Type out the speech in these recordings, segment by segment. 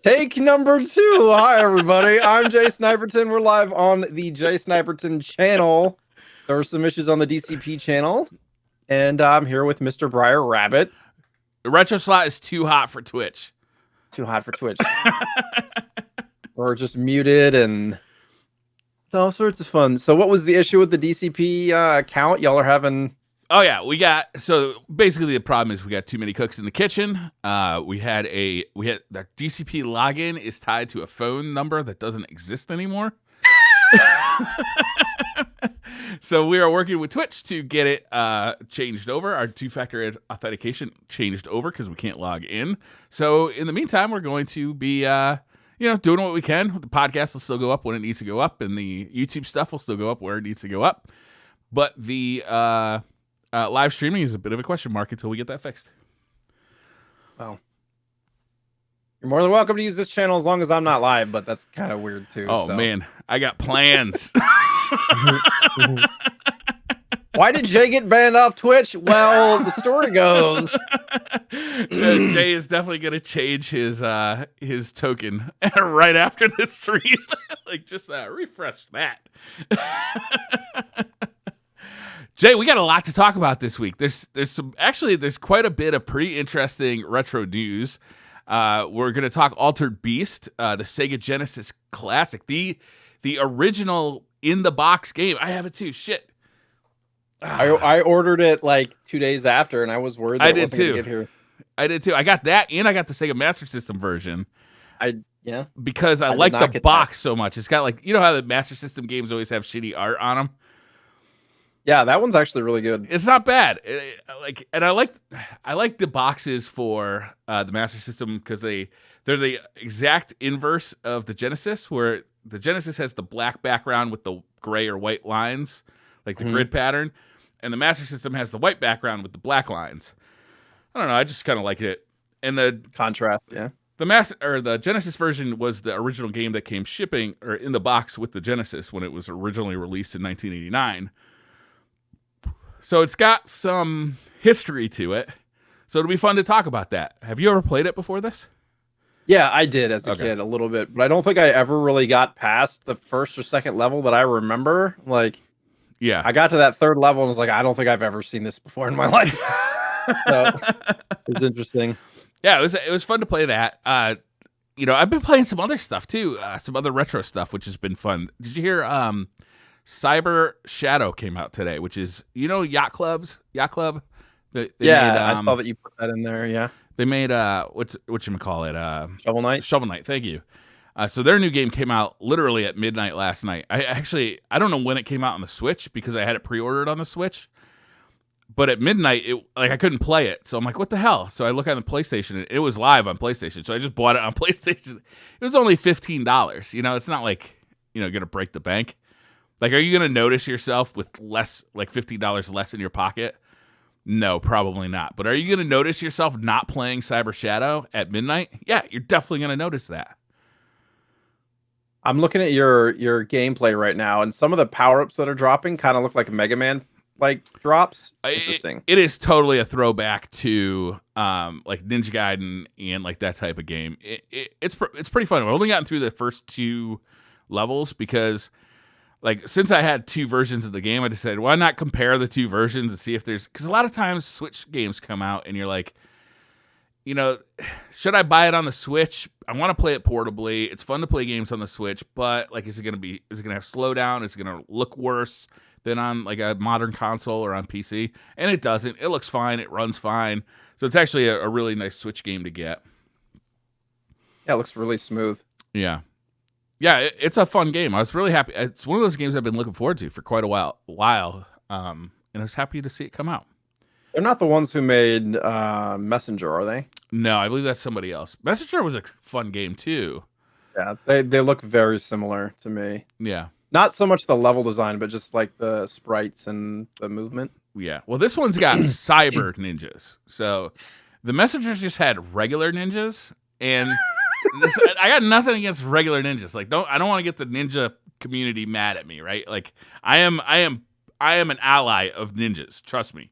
Take number 2. Hi, everybody. I'm JSniperton. We're live on the JSniperton channel. There were some issues on the DCP channel, and I'm here with Mr. Briar Rabbit. RetroSlot is too hot for Twitch. Too hot for Twitch. Or just muted and all sorts of fun. So what was the issue with the DCP account? Y'all are having... Oh yeah, so basically the problem is we got too many cooks in the kitchen. We had the DCP login is tied to a phone number that doesn't exist anymore. So we are working with Twitch to get it changed over. Our 2-factor authentication changed over because we can't log in. So in the meantime, we're going to be doing what we can. The podcast will still go up when it needs to go up, and the YouTube stuff will still go up where it needs to go up. But the live streaming is a bit of a question mark until we get that fixed. Well, you're more than welcome to use this channel as long as I'm not live, but that's kind of weird too. Oh, man, I got plans. Why did Jay get banned off Twitch? Well, the story goes Jay is definitely going to change his token right after this stream. Just refresh that. Jay, we got a lot to talk about this week. There's quite a bit of pretty interesting retro news. We're going to talk Altered Beast, the Sega Genesis classic, the original in the box game. I have it too. Shit. I ordered it like 2 days after, and I was worried that it wasn't going to get here. I did too. I got that, and I got the Sega Master System version. Because I like the box so much. It's got how the Master System games always have shitty art on them. Yeah, that one's actually really good. It's not bad. I like the boxes for the Master System because they're the exact inverse of the Genesis, where the Genesis has the black background with the gray or white lines, like the grid pattern, and the Master System has the white background with the black lines. I don't know. I just kind of like it. And the contrast, yeah. The Genesis version was the original game that came shipping or in the box with the Genesis when it was originally released in 1989. So it's got some history to it. So it'll be fun to talk about that. Have you ever played it before this? Yeah, I did as a kid a little bit, but I don't think I ever really got past the first or second level that I remember. Yeah, I got to that third level and was like, I don't think I've ever seen this before in my life. So it's interesting. Yeah, it was fun to play that. I've been playing some other stuff too, some other retro stuff, which has been fun. Did you hear Cyber Shadow came out today, which is, Yacht Club. I saw that you put that in there. Yeah, they made whatchamacallit, Shovel Knight. Shovel Knight, thank you. So their new game came out literally at midnight last night. I don't know when it came out on the Switch because I had it pre-ordered on the Switch. But at midnight, I couldn't play it. So I'm like, what the hell? So I look on the PlayStation, and it was live on PlayStation. So I just bought it on PlayStation. It was only $15. It's not going to break the bank. Are you going to notice yourself with less, $50 less in your pocket? No, probably not. But are you going to notice yourself not playing Cyber Shadow at midnight? Yeah, you're definitely going to notice that. I'm looking at your gameplay right now, and some of the power-ups that are dropping kind of look like Mega Man drops. It's interesting. It is totally a throwback to Ninja Gaiden and that type of game. It's pretty fun. I've only gotten through the first 2 levels because since I had 2 versions of the game, I decided why not compare the 2 versions and see if because a lot of times Switch games come out and you're like, should I buy it on the Switch? I want to play it portably. It's fun to play games on the Switch, but is it going to have slowdown? Is it going to look worse than on a modern console or on PC? And it doesn't. It looks fine. It runs fine. So it's actually a really nice Switch game to get. Yeah, it looks really smooth. Yeah. Yeah, it's a fun game. I was really happy. It's one of those games I've been looking forward to for quite a while. And I was happy to see it come out. They're not the ones who made Messenger, are they? No, I believe that's somebody else. Messenger was a fun game too. Yeah, they look very similar to me. Yeah. Not so much the level design, but just the sprites and the movement. Yeah. Well, this one's got cyber ninjas. So the Messengers just had regular ninjas, and I got nothing against regular ninjas. I don't want to get the ninja community mad at me, right? I am an ally of ninjas. Trust me.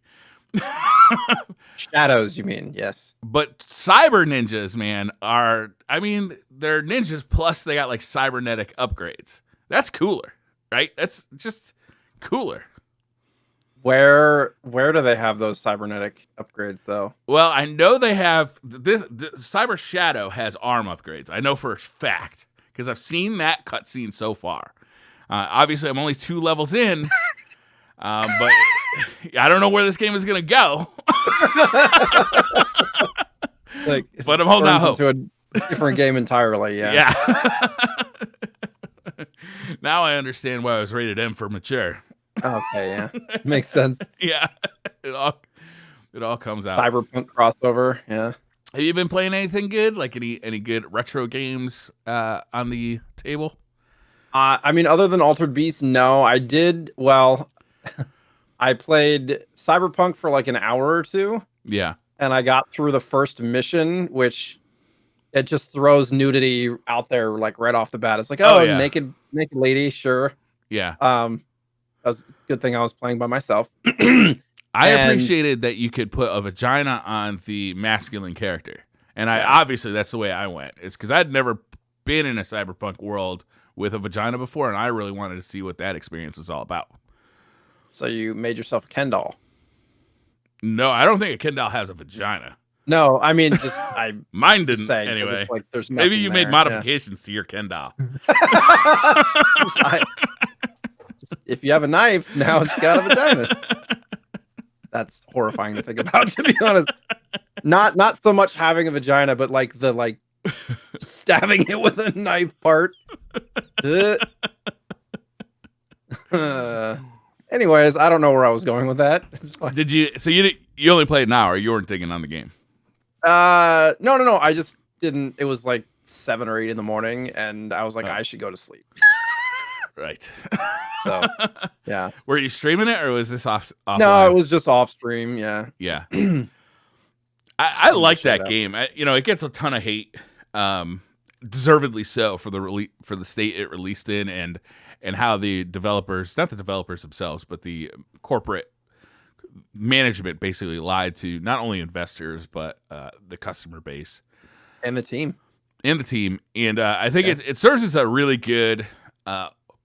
Shadows, you mean? Yes. But cyber ninjas, man, they're ninjas plus they got like cybernetic upgrades. That's cooler, right? That's just cooler. Where do they have those cybernetic upgrades though? Well, I know they have this Cyber Shadow has arm upgrades. I know for a fact because I've seen that cutscene so far. Obviously, I'm only 2 levels in, but I don't know where this game is going to go. But I'm holding out hope. Into a different game entirely. Yeah. Now I understand why I was rated M for mature. Okay, yeah, makes sense. Yeah, it all comes out. Cyberpunk crossover. Yeah. Have you been playing anything good? Like any good retro games on the table? I mean, other than Altered Beast, no. I did. Well, I played Cyberpunk for like an hour or two. Yeah. And I got through the first mission, which it just throws nudity out there like right off the bat. It's like, yeah. naked lady, sure. Yeah. That was a good thing I was playing by myself. I appreciated that you could put a vagina on the masculine character. And obviously that's the way I went. It's because I'd never been in a Cyberpunk world with a vagina before, and I really wanted to see what that experience was all about. So you made yourself a Ken doll? No, I don't think a Ken doll has a vagina. No, I mean, mine didn't anyway. Like there's maybe you made modifications to your Ken doll. If you have a knife, now it's got a vagina. That's horrifying to think about, to be honest. Not so much having a vagina, but like the stabbing it with a knife part. Anyways, I don't know where I was going with that. Did you? So you only played an hour. You weren't digging on the game. No. I just didn't. It was like 7 or 8 in the morning, and I was like, I should go to sleep. Right. So, yeah. Were you streaming it, or was this off? No, it was just off stream. Yeah. Yeah. I like that game. It gets a ton of hate, deservedly so, for the state it released in, and how the developers, not the developers themselves, but the corporate management basically lied to not only investors but the customer base and the team. And I think it serves as a really good,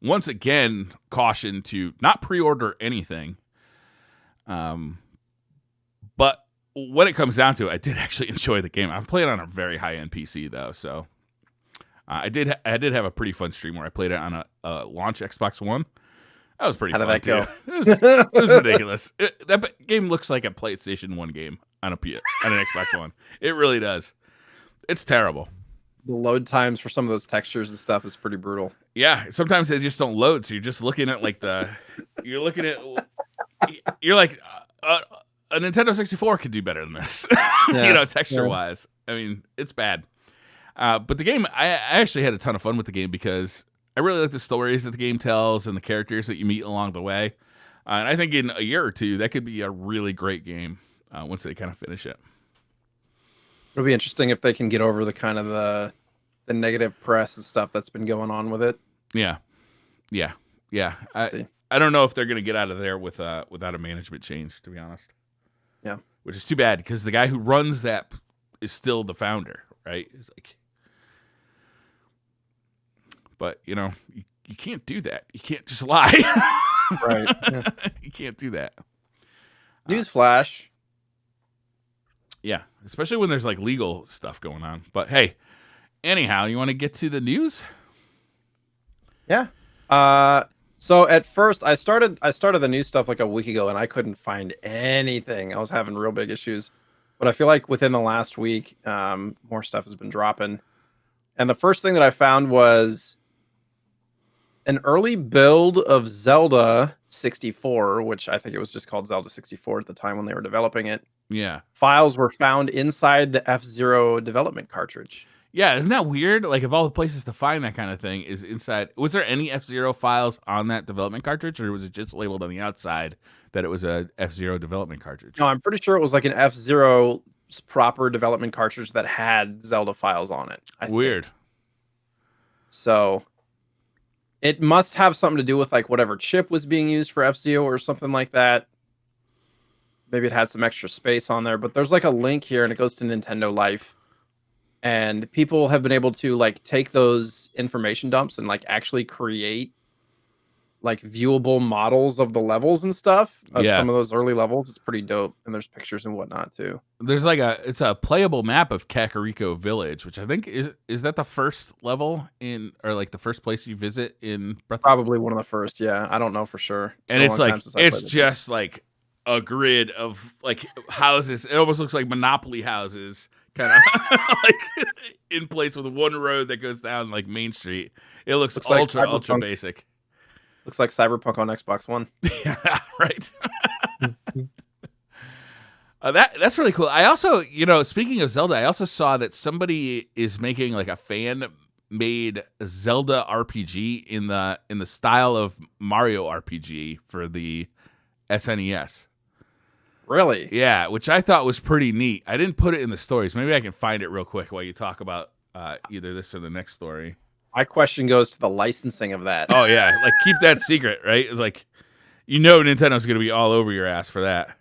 once again, caution to not pre-order anything. But when it comes down to it, I did actually enjoy the game. I'm playing on a very high-end PC though, so I did have a pretty fun stream where I played it on a launch Xbox One. That was pretty fun. How did that go? It was ridiculous. That game looks like a PlayStation 1 game on an Xbox One. It really does. It's terrible. The load times for some of those textures and stuff is pretty brutal. Yeah, sometimes they just don't load, so you're just looking at you're like a Nintendo 64 could do better than this. Yeah, texture-wise. I mean, it's bad. But the game, I actually had a ton of fun with the game because I really like the stories that the game tells and the characters that you meet along the way. And I think in a year or two, that could be a really great game once they kind of finish it. It'll be interesting if they can get over the kind of the negative press and stuff that's been going on with it. Yeah. I don't know if they're going to get out of there without a management change, to be honest. Yeah. Which is too bad because the guy who runs that is still the founder, right? It's like, but you can't do that. You can't just lie. Right. Yeah. You can't do that. Newsflash. Yeah, especially when there's like legal stuff going on. But hey, anyhow, you want to get to the news? Yeah. So at first I started the news stuff like a week ago and I couldn't find anything. I was having real big issues. But I feel like within the last week, more stuff has been dropping. And the first thing that I found was an early build of Zelda 64, which I think it was just called Zelda 64 at the time when they were developing it. Yeah. Files were found inside the F-Zero development cartridge. Yeah, isn't that weird? Like, of all the places to find that kind of thing is inside. Was there any F-Zero files on that development cartridge, or was it just labeled on the outside that it was a F-Zero development cartridge? No, I'm pretty sure it was like an F-Zero proper development cartridge that had Zelda files on it. Weird. So it must have something to do with like whatever chip was being used for F-Zero or something like that. maybe it had some extra space on there, but there's like a link here and it goes to Nintendo Life. And people have been able to like take those information dumps and like actually create like viewable models of the levels and stuff of Yeah. some of those early levels. It's pretty dope. And there's pictures and whatnot too. There's like it's a playable map of Kakariko Village, which I think is that the first level in, or like the first place you visit in Breath? Probably one of the first. Yeah. I don't know for sure. And it's like, it's just like a grid of like houses. It almost looks like Monopoly houses, kind of like in place with one road that goes down like Main Street. It looks ultra, like ultra basic. Looks like Cyberpunk on Xbox One. Yeah, right. That's really cool. I also, speaking of Zelda, I also saw that somebody is making like a fan-made Zelda RPG in the style of Mario RPG for the SNES. Really? Yeah, which I thought was pretty neat. I didn't put it in the stories. Maybe I can find it real quick while you talk about either this or the next story. My question goes to the licensing of that. Oh yeah, like keep that secret, right? It's like, Nintendo's going to be all over your ass for that.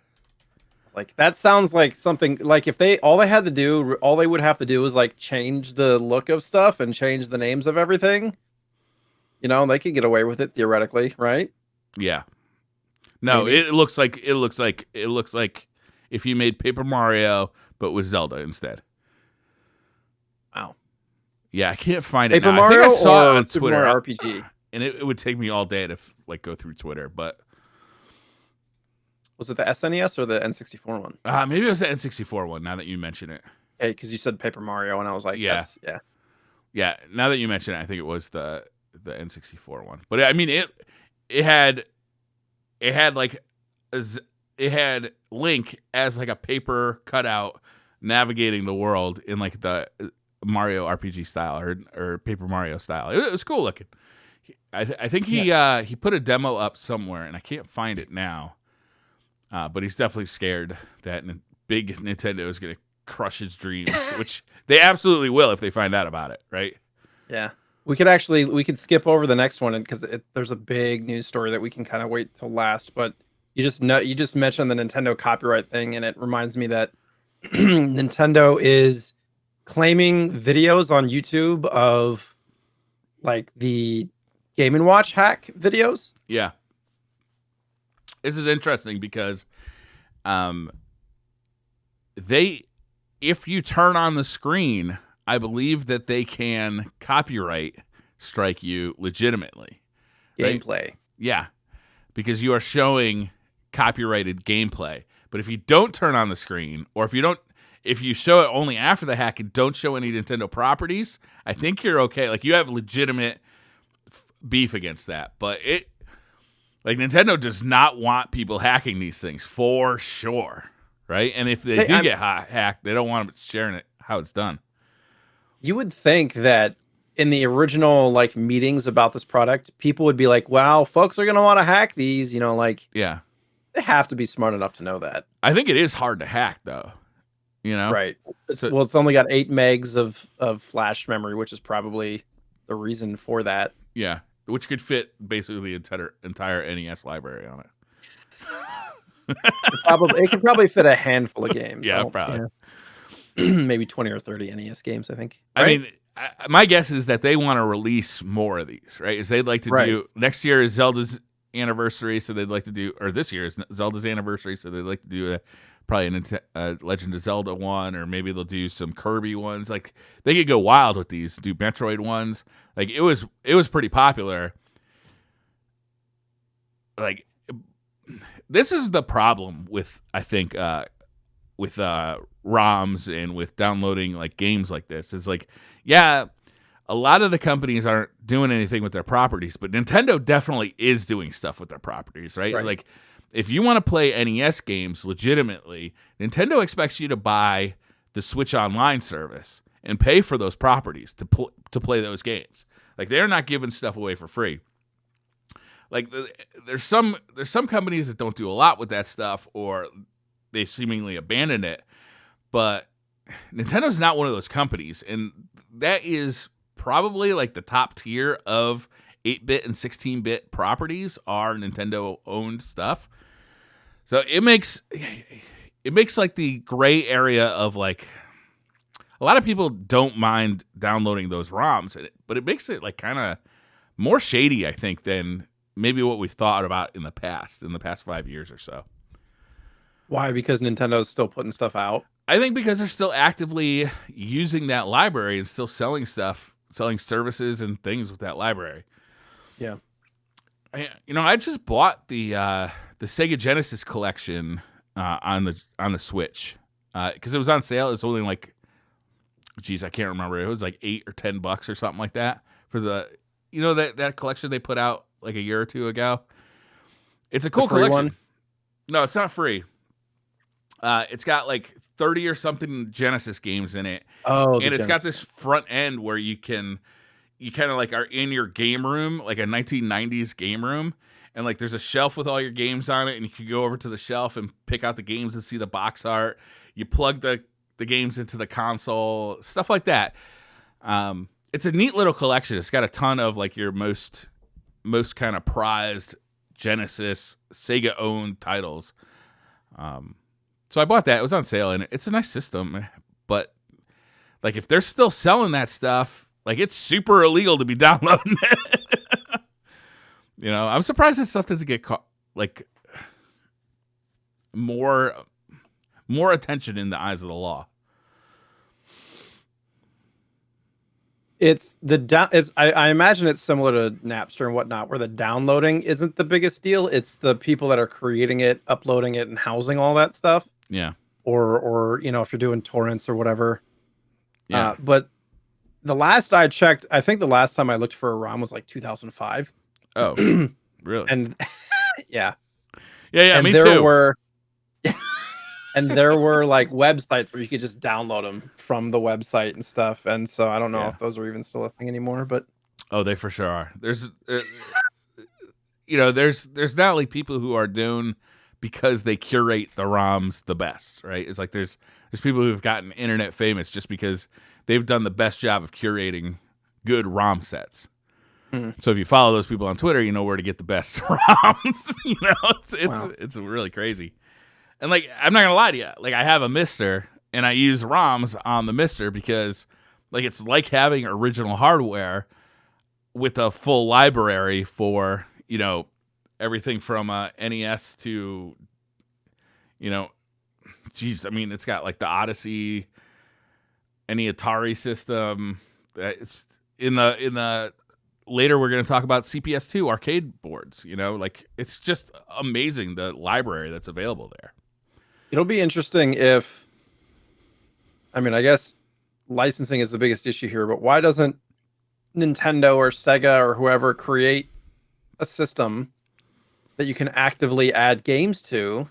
Like that sounds like something like if all they would have to do is like change the look of stuff and change the names of everything. They could get away with it theoretically, right? Yeah. No, maybe. It looks like if you made Paper Mario but with Zelda instead. Wow. Yeah, I can't find it Paper now. Mario I think I saw it on Super Twitter. Mario RPG. And it would take me all day to like go through Twitter, but was it the SNES or the N64 one? Maybe it was the N64 one. Now that you mention it, hey, because you said Paper Mario, and I was like, yeah. Now that you mention it, I think it was the N64 one. But I mean, it had Link as like a paper cutout navigating the world in like the Mario RPG style or Paper Mario style. It was cool looking. I think he put a demo up somewhere, and I can't find it now. But he's definitely scared that big Nintendo is going to crush his dreams, which they absolutely will if they find out about it, right? Yeah. We could skip over the next one because there's a big news story that we can kind of wait till last. But you just mentioned the Nintendo copyright thing, and it reminds me that Nintendo is claiming videos on YouTube of like the Game & Watch hack videos. Yeah. This is interesting because if you turn on the screen, I believe that they can copyright strike you legitimately. Gameplay. Right? Yeah. Because you are showing copyrighted gameplay. But if you don't turn on the screen, or if you show it only after the hack and don't show any Nintendo properties, I think you're okay. Like you have legitimate beef against that. But like Nintendo does not want people hacking these things for sure, right? And if they get hacked, they don't want them sharing it how it's done. You would think that in the original like meetings about this product, people would be like, "Wow, folks are gonna want to hack these." Yeah, they have to be smart enough to know that. I think it is hard to hack, though. Right? It's only got 8 megs of flash memory, which is probably the reason for that. Yeah. Which could fit basically the entire NES library on it. It could probably fit a handful of games. Yeah, probably. Yeah. Maybe 20 or 30 NES games, I think. Right? I mean, my guess is that they want to release more of these, right? Is they'd like to do next year is Zelda's anniversary, so they'd like to do, or this year is Zelda's anniversary, so they'd like to do probably a Legend of Zelda one, or maybe they'll do some Kirby ones. Like they could go wild with these, do Metroid ones. Like it was pretty popular. Like this is the problem with, I think, with ROMs and with downloading like games like this. Is like, yeah, a lot of the companies aren't doing anything with their properties, but Nintendo definitely is doing stuff with their properties, right? Like if you want to play NES games legitimately, Nintendo expects you to buy the Switch Online service and pay for those properties to play those games. Like they're not giving stuff away for free. Like there's some companies that don't do a lot with that stuff, or they seemingly abandon it. But Nintendo's not one of those companies, and that is probably like the top tier of 8-bit and 16-bit properties are Nintendo-owned stuff. So it makes like the gray area of like a lot of people don't mind downloading those ROMs, but it makes it like kind of more shady, I think, than maybe what we've thought about in the past 5 years or so. Why? Because Nintendo's still putting stuff out. I think because they're still actively using that library and still selling stuff, selling services and things with that library. Yeah. I just bought the Sega Genesis collection on the Switch because it was on sale. It's only like, geez, I can't remember. It was like $8 or $10 or something like that for the, that collection they put out like a year or two ago. It's a cool collection. One? No, it's not free. It's got like 30 or something Genesis games in it. Oh, and it's got this front end where you kind of like are in your game room, like a 1990s game room. And like there's a shelf with all your games on it, and you can go over to the shelf and pick out the games and see the box art. You plug the games into the console, stuff like that. It's a neat little collection. It's got a ton of like your most kind of prized Genesis Sega owned titles. So I bought that. It was on sale, and it's a nice system. But like if they're still selling that stuff, like it's super illegal to be downloading it. I'm surprised that stuff doesn't get caught like more attention in the eyes of the law. I imagine it's similar to Napster and whatnot, where the downloading isn't the biggest deal. It's the people that are creating it, uploading it, and housing all that stuff. Yeah. Or if you're doing torrents or whatever. Yeah. But the last I checked, I think the last time I looked for a ROM was like 2005. Oh, really? And yeah. Yeah, and me there too. And there were like websites where you could just download them from the website and stuff. And so I don't know if those are even still a thing anymore, but oh, they for sure are. There's there's not like people who are known because they curate the ROMs the best, right? It's like there's people who've gotten internet famous just because they've done the best job of curating good ROM sets. Mm-hmm. So if you follow those people on Twitter, you know where to get the best ROMs. It's really crazy. And like I'm not gonna lie to you, like I have a Mister and I use ROMs on the Mister because like it's like having original hardware with a full library for everything from NES to, it's got like the Odyssey, any Atari system. It's in the later we're going to talk about CPS2 arcade boards. Like it's just amazing the library that's available there. It'll be interesting if, I guess licensing is the biggest issue here, but why doesn't Nintendo or Sega or whoever create a system that you can actively add games to?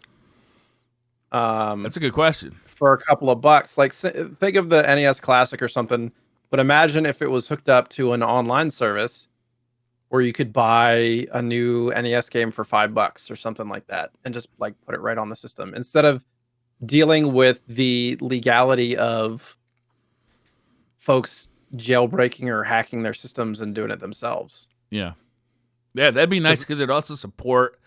That's a good question. For a couple of bucks. Like think of the NES Classic or something, but imagine if it was hooked up to an online service where you could buy a new NES game for $5 or something like that and just like put it right on the system instead of dealing with the legality of folks jailbreaking or hacking their systems and doing it themselves. Yeah, that'd be nice because it also support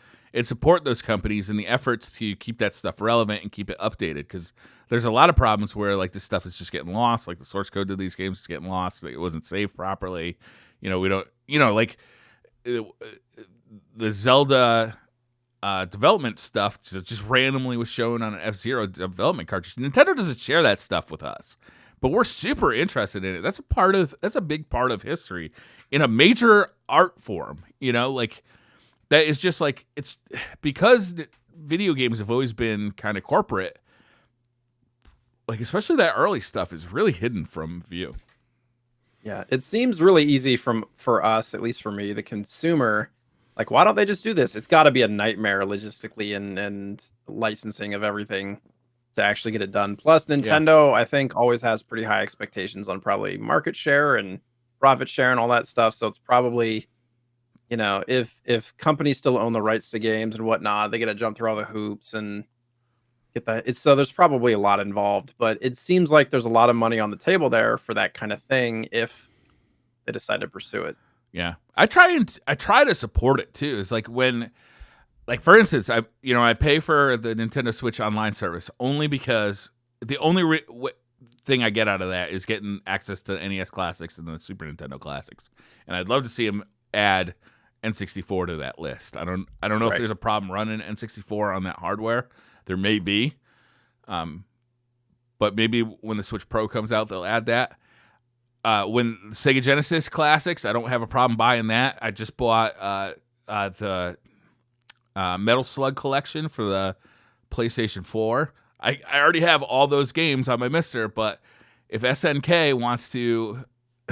those companies in the efforts to keep that stuff relevant and keep it updated, because there's a lot of problems where like this stuff is just getting lost, like the source code to these games is getting lost, like, it wasn't saved properly, we don't like the Zelda development stuff just randomly was shown on an F-Zero development cartridge. Nintendo doesn't share that stuff with us, but we're super interested in it. That's a big part of history in a major art form, like that is just like, it's because video games have always been kind of corporate, like especially that early stuff is really hidden from view. Yeah, it seems really easy for us, at least for me, the consumer. Like, why don't they just do this? It's got to be a nightmare logistically and licensing of everything to actually get it done. Plus, Nintendo, I think, always has pretty high expectations on probably market share and profit share and all that stuff. So it's probably, if companies still own the rights to games and whatnot, they got to jump through all the hoops and get that. So there's probably a lot involved, but it seems like there's a lot of money on the table there for that kind of thing if they decide to pursue it. Yeah, I try to support it too. It's like when like for instance, I pay for the Nintendo Switch Online service only because the only thing I get out of that is getting access to NES Classics and the Super Nintendo Classics, and I'd love to see them add N64 to that list. I don't know if there's a problem running N64 on that hardware. There may be, but maybe when the Switch Pro comes out, they'll add that. When Sega Genesis Classics, I don't have a problem buying that. I just bought the Metal Slug collection for the PlayStation 4. I already have all those games on my Mister, but if SNK wants to,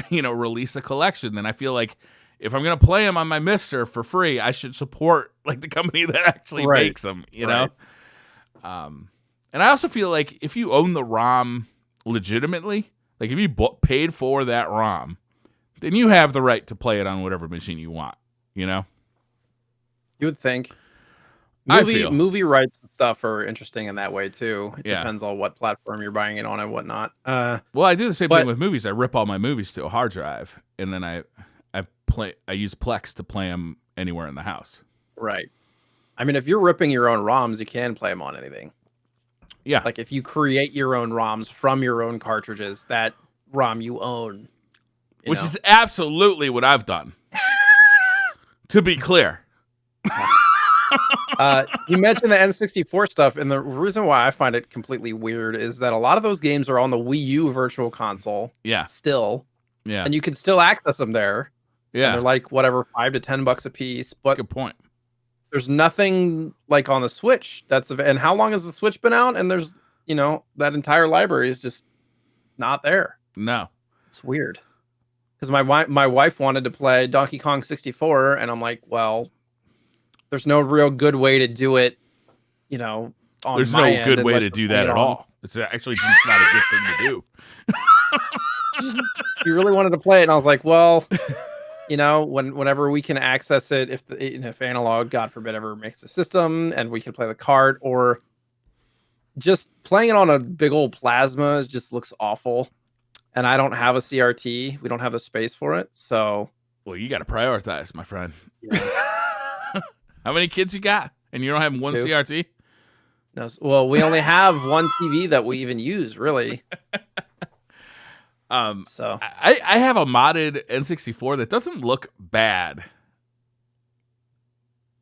release a collection, then I feel like if I'm gonna play them on my Mister for free, I should support like the company that actually makes them. And I also feel like if you own the ROM legitimately, like if you paid for that ROM, then you have the right to play it on whatever machine you want. You would think. I Movie rights and stuff are interesting in that way too. It Yeah. depends on what platform you're buying it on and whatnot. Well, I do the same thing with movies. I rip all my movies to a hard drive, and then I use Plex to play them anywhere in the house. Right. I mean, if you're ripping your own ROMs, you can play them on anything. Yeah. Like if you create your own ROMs from your own cartridges, that ROM you own. Which is absolutely what I've done. To be clear. You mentioned the N64 stuff, and the reason why I find it completely weird is that a lot of those games are on the Wii U Virtual Console. Yeah. Still. Yeah. And you can still access them there. Yeah. And they're like whatever, $5 to $10 a piece. But that's a good point. There's nothing like on the Switch. And how long has the Switch been out? And there's that entire library is just not there. No. It's weird. Because my wife wanted to play Donkey Kong 64, and I'm like, well, there's no real good way to do it, on There's my no end good way to do that at all. It's actually just not a good thing to do. You really wanted to play it, and I was like, well, whenever we can access it, if analog, God forbid, ever makes the system, and we can play the cart, or just playing it on a big old plasma just looks awful. And I don't have a CRT. We don't have the space for it. So, well, you got to prioritize, my friend. Yeah. How many kids you got? And you don't have one 2. CRT? No. Well, we only have one TV that we even use, really. So I have a modded N64 that doesn't look bad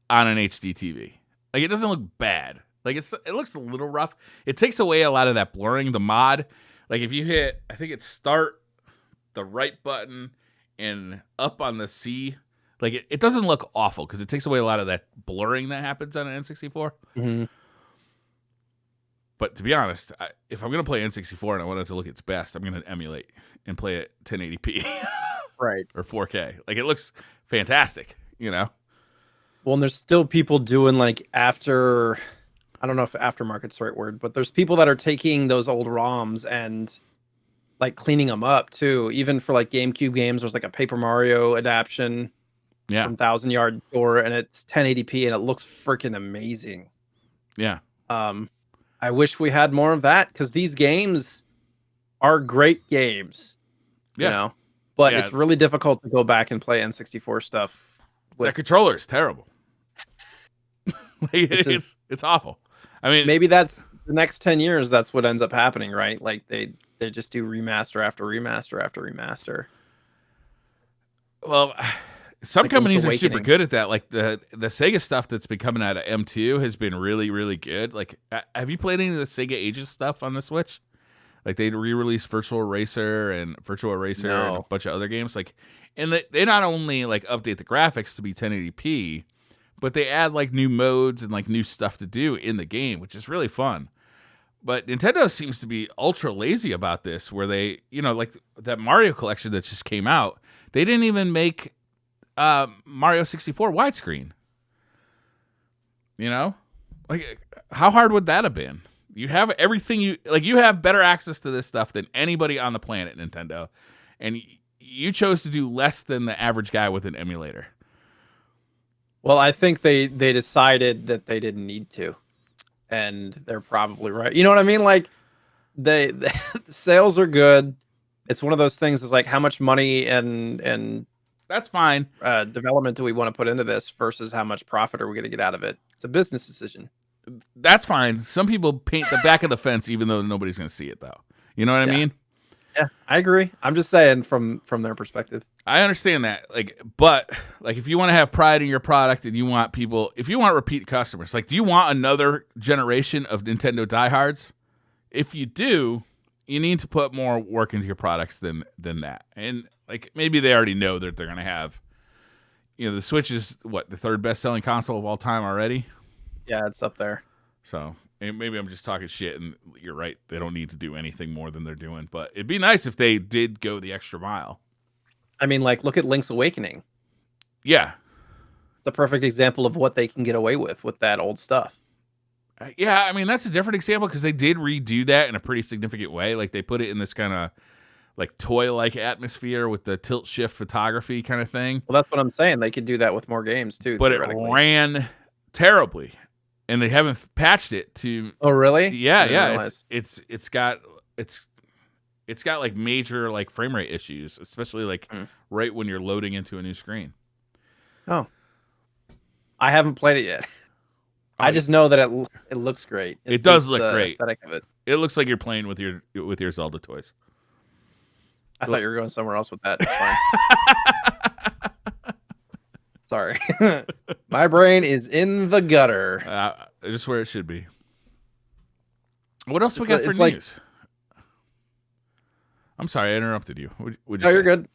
on an HD TV. Like, it doesn't look bad. Like, it looks a little rough. It takes away a lot of that blurring. The mod, like if you hit, I think it's start, the right button, and up on the C, like it doesn't look awful because it takes away a lot of that blurring that happens on an N64. Mm-hmm. But to be honest, if I'm going to play N64 and I want it to look its best, I'm going to emulate and play it 1080p. Right. Or 4K. Like, it looks fantastic, Well, and there's still people doing like I don't know if aftermarket's the right word, but there's people that are taking those old ROMs and like cleaning them up too. Even for like GameCube games, there's like a Paper Mario adaptation from 1000 Yard Door, and it's 1080p and it looks freaking amazing. Yeah. I wish we had more of that because these games are great games. But it's really difficult to go back and play N64 stuff. That controller is terrible. It's awful. I mean, maybe that's the next 10 years. That's what ends up happening, right? Like they just do remaster after remaster after remaster. Well, some companies are super good at that. Like the Sega stuff that's been coming out of M2 has been really, really good. Like, have you played any of the Sega Ages stuff on the Switch? Like, they re-released Virtual Eraser and a bunch of other games. Like, and they not only like update the graphics to be 1080p, but they add like new modes and like new stuff to do in the game, which is really fun. But Nintendo seems to be ultra lazy about this, where they, like that Mario collection that just came out, they didn't even make Mario 64 widescreen. Like, how hard would that have been? You have everything you have better access to this stuff than anybody on the planet, Nintendo, and you chose to do less than the average guy with an emulator. Well, I think they decided that they didn't need to, and they're probably right. You know what I mean? Like, the sales are good. It's one of those things. It's like how much money and That's fine. Development do we want to put into this versus how much profit are we going to get out of it? It's a business decision. That's fine. Some people paint the back of the fence even though nobody's going to see it, though. You know what I mean? Yeah, I agree. I'm just saying from their perspective. I understand that. But if you want to have pride in your product and you want people, if you want repeat customers, do you want another generation of Nintendo diehards? If you do, you need to put more work into your products than that. And maybe they already know that they're going to have, the Switch is the third best selling console of all time already. Yeah, it's up there. So maybe I'm just talking shit, and you're right. They don't need to do anything more than they're doing. But it'd be nice if they did go the extra mile. I mean, look at Link's Awakening. Yeah. It's a perfect example of what they can get away with that old stuff. Yeah, I mean, that's a different example because they did redo that in a pretty significant way. They put it in this kind of toy-like atmosphere with the tilt-shift photography kind of thing. Well, that's what I'm saying. They could do that with more games, too. But it ran terribly. And they haven't patched it to. Oh, really? Yeah. It's got major frame rate issues, especially right when you're loading into a new screen. Oh, I haven't played it yet. I just know that it looks great. It does look great. Aesthetic of it. It looks like you're playing with your Zelda toys. I thought you were going somewhere else with that. It's fine. Sorry. My brain is in the gutter. Just where it should be. What else we got for news? I'm sorry, I interrupted you. You're good.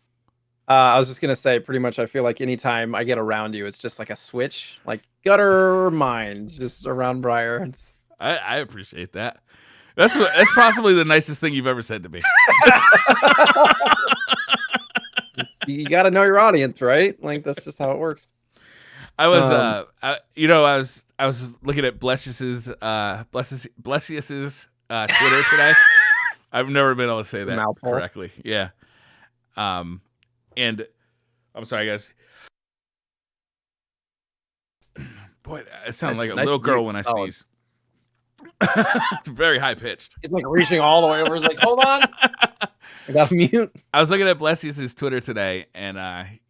I was just going to say, pretty much, I feel like anytime I get around you, it's just like a switch. Gutter mind, just around Briar. I appreciate that. That's possibly the nicest thing you've ever said to me. You got to know your audience, right? That's just how it works. I was, I was looking at Blessius's Twitter today. I've never been able to say that correctly. Yeah. And I'm sorry, guys. Boy, it sounds like a little girl when I sneeze. It's very high pitched. He's reaching all the way over. He's hold on. I got mute. I was looking at Blessius's Twitter today, and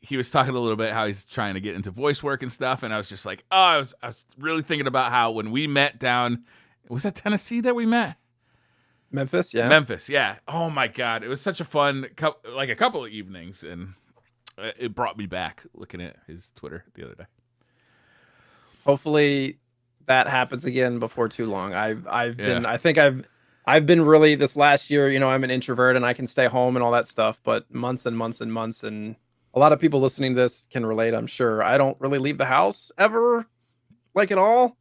he was talking a little bit how he's trying to get into voice work and stuff. And I was just I was really thinking about how when we met down, was that Tennessee that we met? Memphis, yeah. Memphis, yeah. Oh my God, it was such a fun a couple of evenings, and it brought me back looking at his Twitter the other day. Hopefully that happens again before too long. I've been really this last year, I'm an introvert and I can stay home and all that stuff, but months and months and months, and a lot of people listening to this can relate, I'm sure. I don't really leave the house ever, at all.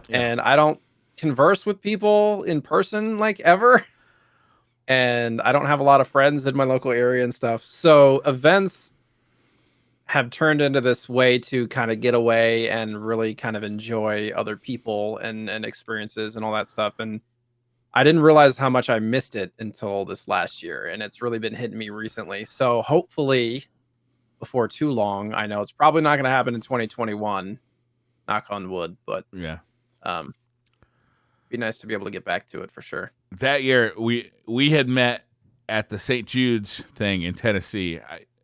Yeah. And I don't converse with people in person ever. And I don't have a lot of friends in my local area and stuff. So events have turned into this way to kind of get away and really kind of enjoy other people and experiences and all that stuff. And I didn't realize how much I missed it until this last year. And it's really been hitting me recently. So hopefully before too long, I know it's probably not going to happen in 2021, knock on wood, but yeah. Be nice to be able to get back to it for sure. That year we had met at the St. Jude's thing in Tennessee.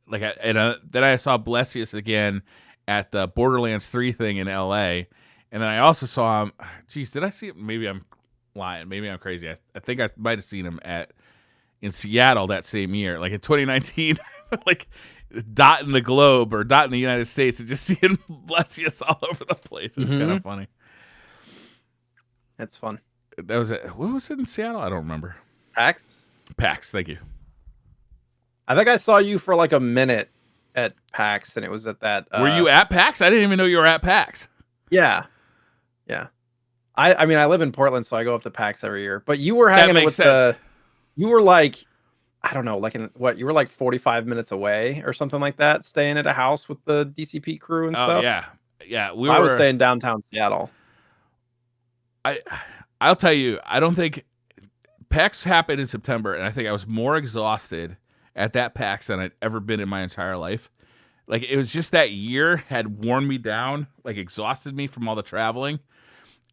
Then I saw Blessius again at the Borderlands 3 thing in LA. And then I also saw him. Geez, did I see it? Maybe I'm lying. Maybe I'm crazy. I think I might have seen him in Seattle that same year, in 2019, dotting the globe or dotting the United States and just seeing Blessius all over the place. It was kind of funny. That's fun. That was it. What was it in Seattle? I don't remember. PAX? PAX, thank you. I think I saw you for a minute at PAX, and it was at that. Were you at PAX? I didn't even know you were at PAX. Yeah. I mean, I live in Portland, so I go up to PAX every year. But you were hanging with sense. You were I don't know, you were 45 minutes away or something like that, staying at a house with the DCP crew and stuff. Yeah. I was staying downtown Seattle. I'll tell you, I don't think PAX happened in September, and I think I was more exhausted at that PAX than I'd ever been in my entire life. It was just that year had worn me down, exhausted me from all the traveling.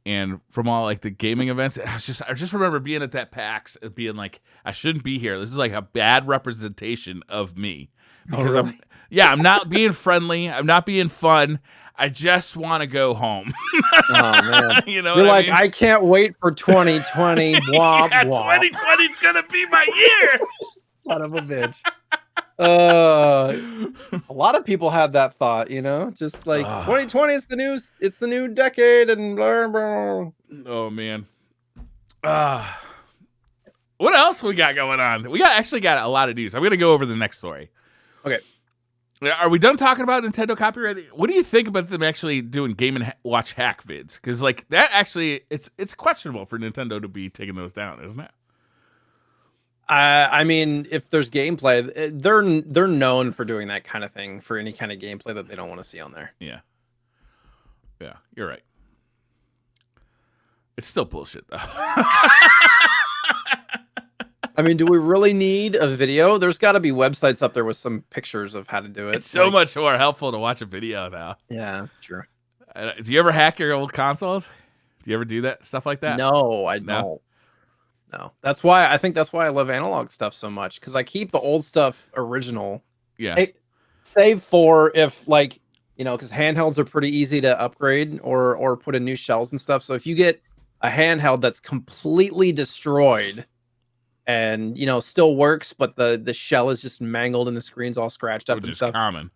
and from all like the gaming events. I just remember being at that PAX and being like, I shouldn't be here. This is like a bad representation of me because really? I'm not being friendly. I'm not being fun. I just want to go home. Oh man, You know you're what like, I mean? I can't wait for 2020. Womp Yeah, womp. 2020 is gonna be my year. Son of a bitch. A lot of people had that thought, just like Ugh. 2020 is it's the new decade, and blah, blah. Oh man. What else we got going on? We actually got a lot of news. I'm gonna go over the next story. Okay. Are we done talking about Nintendo copyright? What do you think about them actually doing Game and Watch hack vids? Because like that actually, it's questionable for Nintendo to be taking those down, isn't it? I mean, if there's gameplay, they're known for doing that kind of thing for any kind of gameplay that they don't want to see on there. Yeah, you're right. It's still bullshit though. I mean, do we really need a video? There's got to be websites up there with some pictures of how to do it. It's so much more helpful to watch a video now. Yeah, that's true. Do you ever hack your old consoles? Do you ever do that stuff like that? No, I don't. No, that's why I love analog stuff so much, because I keep the old stuff original. Yeah. Save for if because handhelds are pretty easy to upgrade or put in new shells and stuff. So if you get a handheld that's completely destroyed and still works, but the shell is just mangled and the screen's all scratched up and stuff. Common.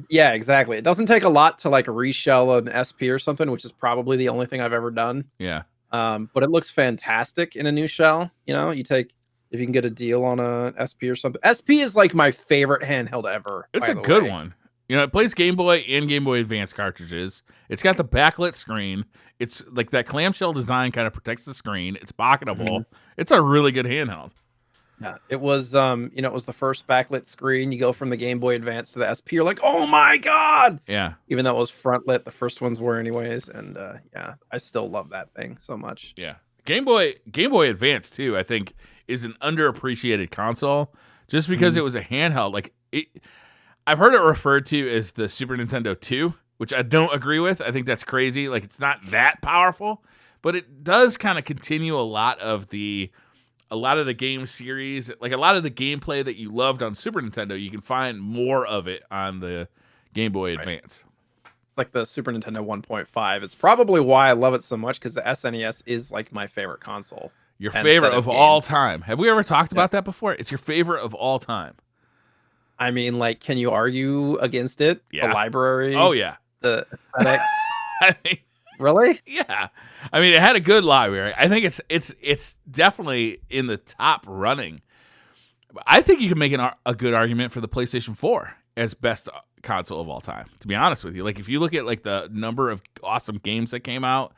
Yeah, exactly. It doesn't take a lot to like reshell an SP or something, which is probably the only thing I've ever done. Yeah. But it looks fantastic in a new shell. If you can get a deal on a SP or something. SP is like my favorite handheld ever. It's a good one. It plays Game Boy and Game Boy Advance cartridges. It's got the backlit screen. It's like that clamshell design kind of protects the screen. It's pocketable. Mm-hmm. It's a really good handheld. Yeah, it was it was the first backlit screen. You go from the Game Boy Advance to the SP, you're like, oh my god! Yeah. Even though it was front lit, the first ones were anyways, and I still love that thing so much. Yeah. Game Boy Advance too, I think, is an underappreciated console just because it was a handheld. Like I've heard it referred to as the Super Nintendo 2, which I don't agree with. I think that's crazy. Like it's not that powerful, but it does kind of continue a lot of the game series, like a lot of the gameplay that you loved on Super Nintendo, you can find more of it on the Game Boy Advance. It's like the Super Nintendo 1.5. It's probably why I love it so much, because the SNES is like my favorite console. Your favorite of all time. Have we ever talked about that before? It's your favorite of all time. I mean, like, can you argue against it? Yeah. The library? Oh, yeah. The aesthetics? I mean, really? Yeah. I mean, it had a good library. I think it's definitely in the top running. I think you can make a good argument for the PlayStation 4 as best console of all time, to be honest with you. Like, if you look at like the number of awesome games that came out,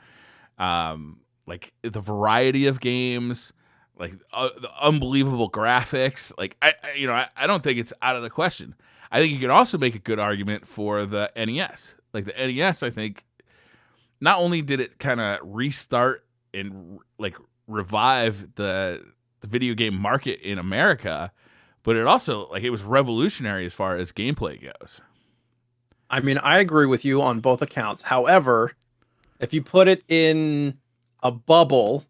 like the variety of games, like the unbelievable graphics, like I don't think it's out of the question. I think you can also make a good argument for the NES. Like the NES, I think, not only did it kind of restart and like revive the video game market in America, but it also it was revolutionary as far as gameplay goes. I mean, I agree with you on both accounts. However, if you put it in a bubble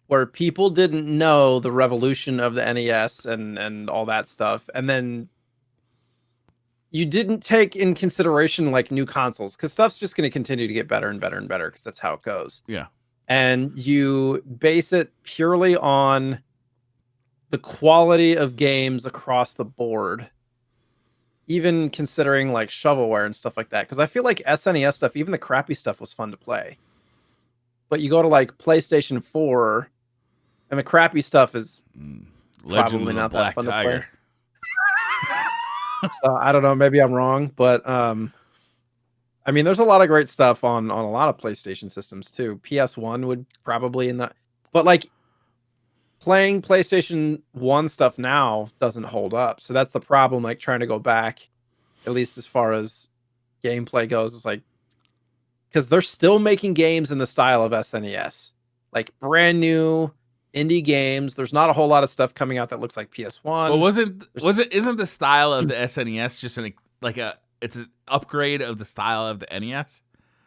where people didn't know the revolution of the NES and all that stuff, and then you didn't take in consideration like new consoles, because stuff's just going to continue to get better and better and better, because that's how it goes. Yeah. And you base it purely on the quality of games across the board, even considering like shovelware and stuff like that. Because I feel like SNES stuff, even the crappy stuff, was fun to play. But you go to like PlayStation 4, and the crappy stuff is probably not that fun to play. So I don't know, maybe I'm wrong, but I mean, there's a lot of great stuff on a lot of PlayStation systems too. PS1 would probably but like playing PlayStation 1 stuff now doesn't hold up. So that's the problem, like trying to go back, at least as far as gameplay goes. It's like, because they're still making games in the style of SNES, like brand new indie games. There's not a whole lot of stuff coming out that looks like PS1. Well, isn't the style of the SNES just it's an upgrade of the style of the NES?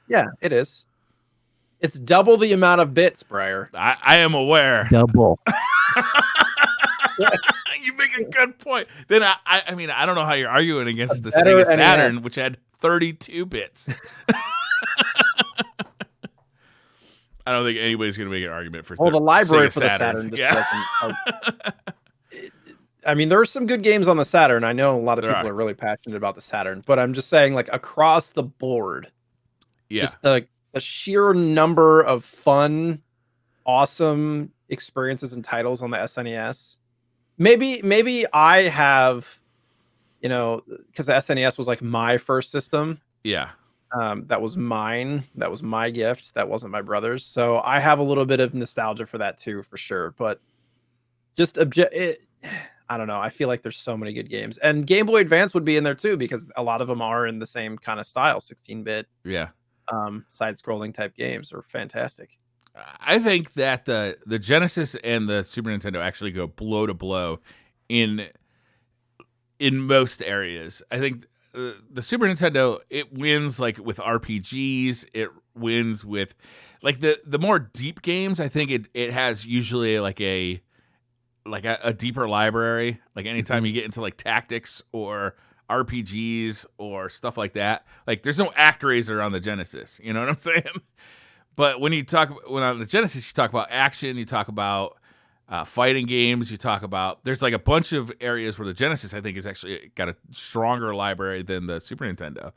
Yeah, it is. It's double the amount of bits, Briar. I am aware. Double. You make a good point. Then I mean, I don't know how you're arguing against the better Sega Saturn, NES. which had 32 bits. I don't think anybody's going to make an argument for. Well, the library Sega for the Saturn just yeah. doesn't. I mean, there are some good games on the Saturn. I know a lot of There people are. are really passionate about the Saturn, but I'm just saying, like across the board, Yeah. just the sheer number of fun, awesome experiences and titles on the SNES. Maybe I have, you know, because the SNES was like my first system. Yeah. That was mine. That was my gift. That wasn't my brother's. So I have a little bit of nostalgia for that too, for sure. But just I don't know. I feel like there's so many good games, and Game Boy Advance would be in there too because a lot of them are in the same kind of style, 16-bit, Yeah. side-scrolling type games are fantastic. I think that the Genesis and the Super Nintendo actually go blow to blow in most areas. I think the Super Nintendo, it wins like with RPGs. It wins with like the more deep games. I think it has usually like a deeper library. Like anytime you get into like tactics or RPGs or stuff like that, like there's no ActRaiser on the Genesis. You know what I'm saying? But when on the Genesis, you talk about action, you talk about fighting games, you talk about, there's like a bunch of areas where the Genesis, I think, is actually got a stronger library than the Super Nintendo.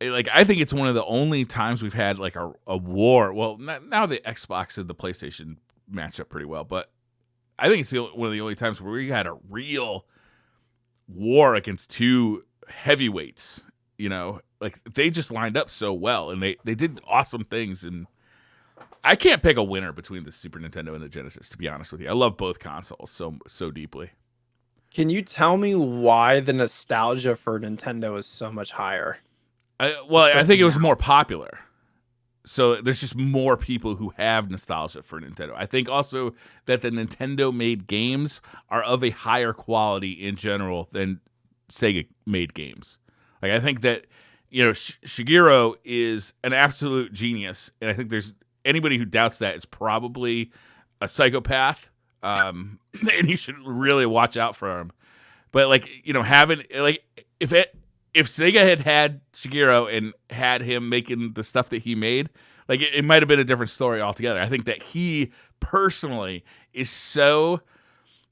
Like, I think it's one of the only times we've had like a war. Well, now the Xbox and the PlayStation match up pretty well, but I think it's one of the only times where we had a real war against two heavyweights, you know, like they just lined up so well and they did awesome things. And I can't pick a winner between the Super Nintendo and the Genesis, to be honest with you. I love both consoles so deeply. Can you tell me why the nostalgia for Nintendo is so much higher? I think it was more popular. So there's just more people who have nostalgia for Nintendo. I think also that the Nintendo-made games are of a higher quality in general than Sega-made games. Like, I think that, you know, Shigeru is an absolute genius, and I think there's anybody who doubts that is probably a psychopath, and you should really watch out for him. But, like, you know, having, like, if Sega had Shigeru and had him making the stuff that he made, like it might have been a different story altogether. I think that he personally is so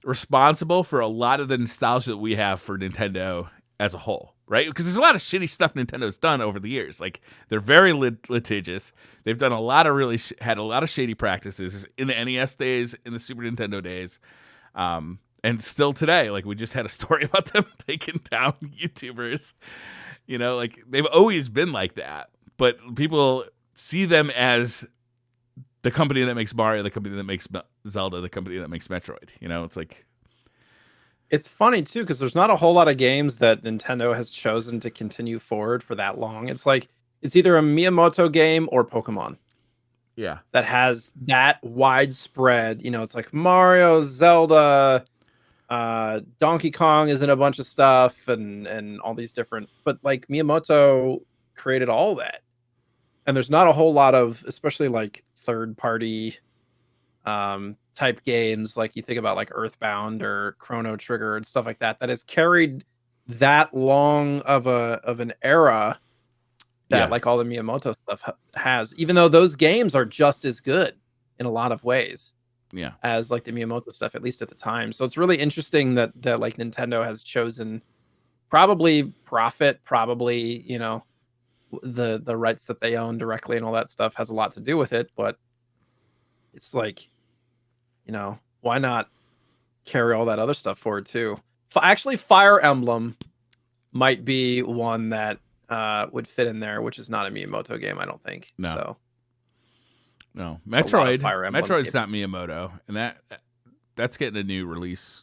responsible for a lot of the nostalgia that we have for Nintendo as a whole, right? Because there's a lot of shitty stuff Nintendo's done over the years. Like they're very litigious. They've done a lot of really had a lot of shady practices in the NES days, in the Super Nintendo days. And still today, like we just had a story about them taking down YouTubers. You know, like they've always been like that. But people see them as the company that makes Mario, the company that makes Zelda, the company that makes Metroid. You know, it's like... It's funny, too, because there's not a whole lot of games that Nintendo has chosen to continue forward for that long. It's like, it's either a Miyamoto game or Pokemon. Yeah. That has that widespread, you know, it's like Mario, Zelda... Donkey Kong is in a bunch of stuff and all these different, but like Miyamoto created all that, and there's not a whole lot of, especially like third party type games, like you think about like Earthbound or Chrono Trigger and stuff like that, that has carried that long of an era that like all the Miyamoto stuff has, even though those games are just as good in a lot of ways. Yeah, as like the Miyamoto stuff, at least at the time. So it's really interesting that like Nintendo has chosen probably profit, probably, you know, the rights that they own directly and all that stuff has a lot to do with it. But it's like, you know, why not carry all that other stuff forward too? Actually, Fire Emblem might be one that would fit in there, which is not a Miyamoto game, I don't think. No. So. No, Metroid's game. not Miyamoto, and that's getting a new release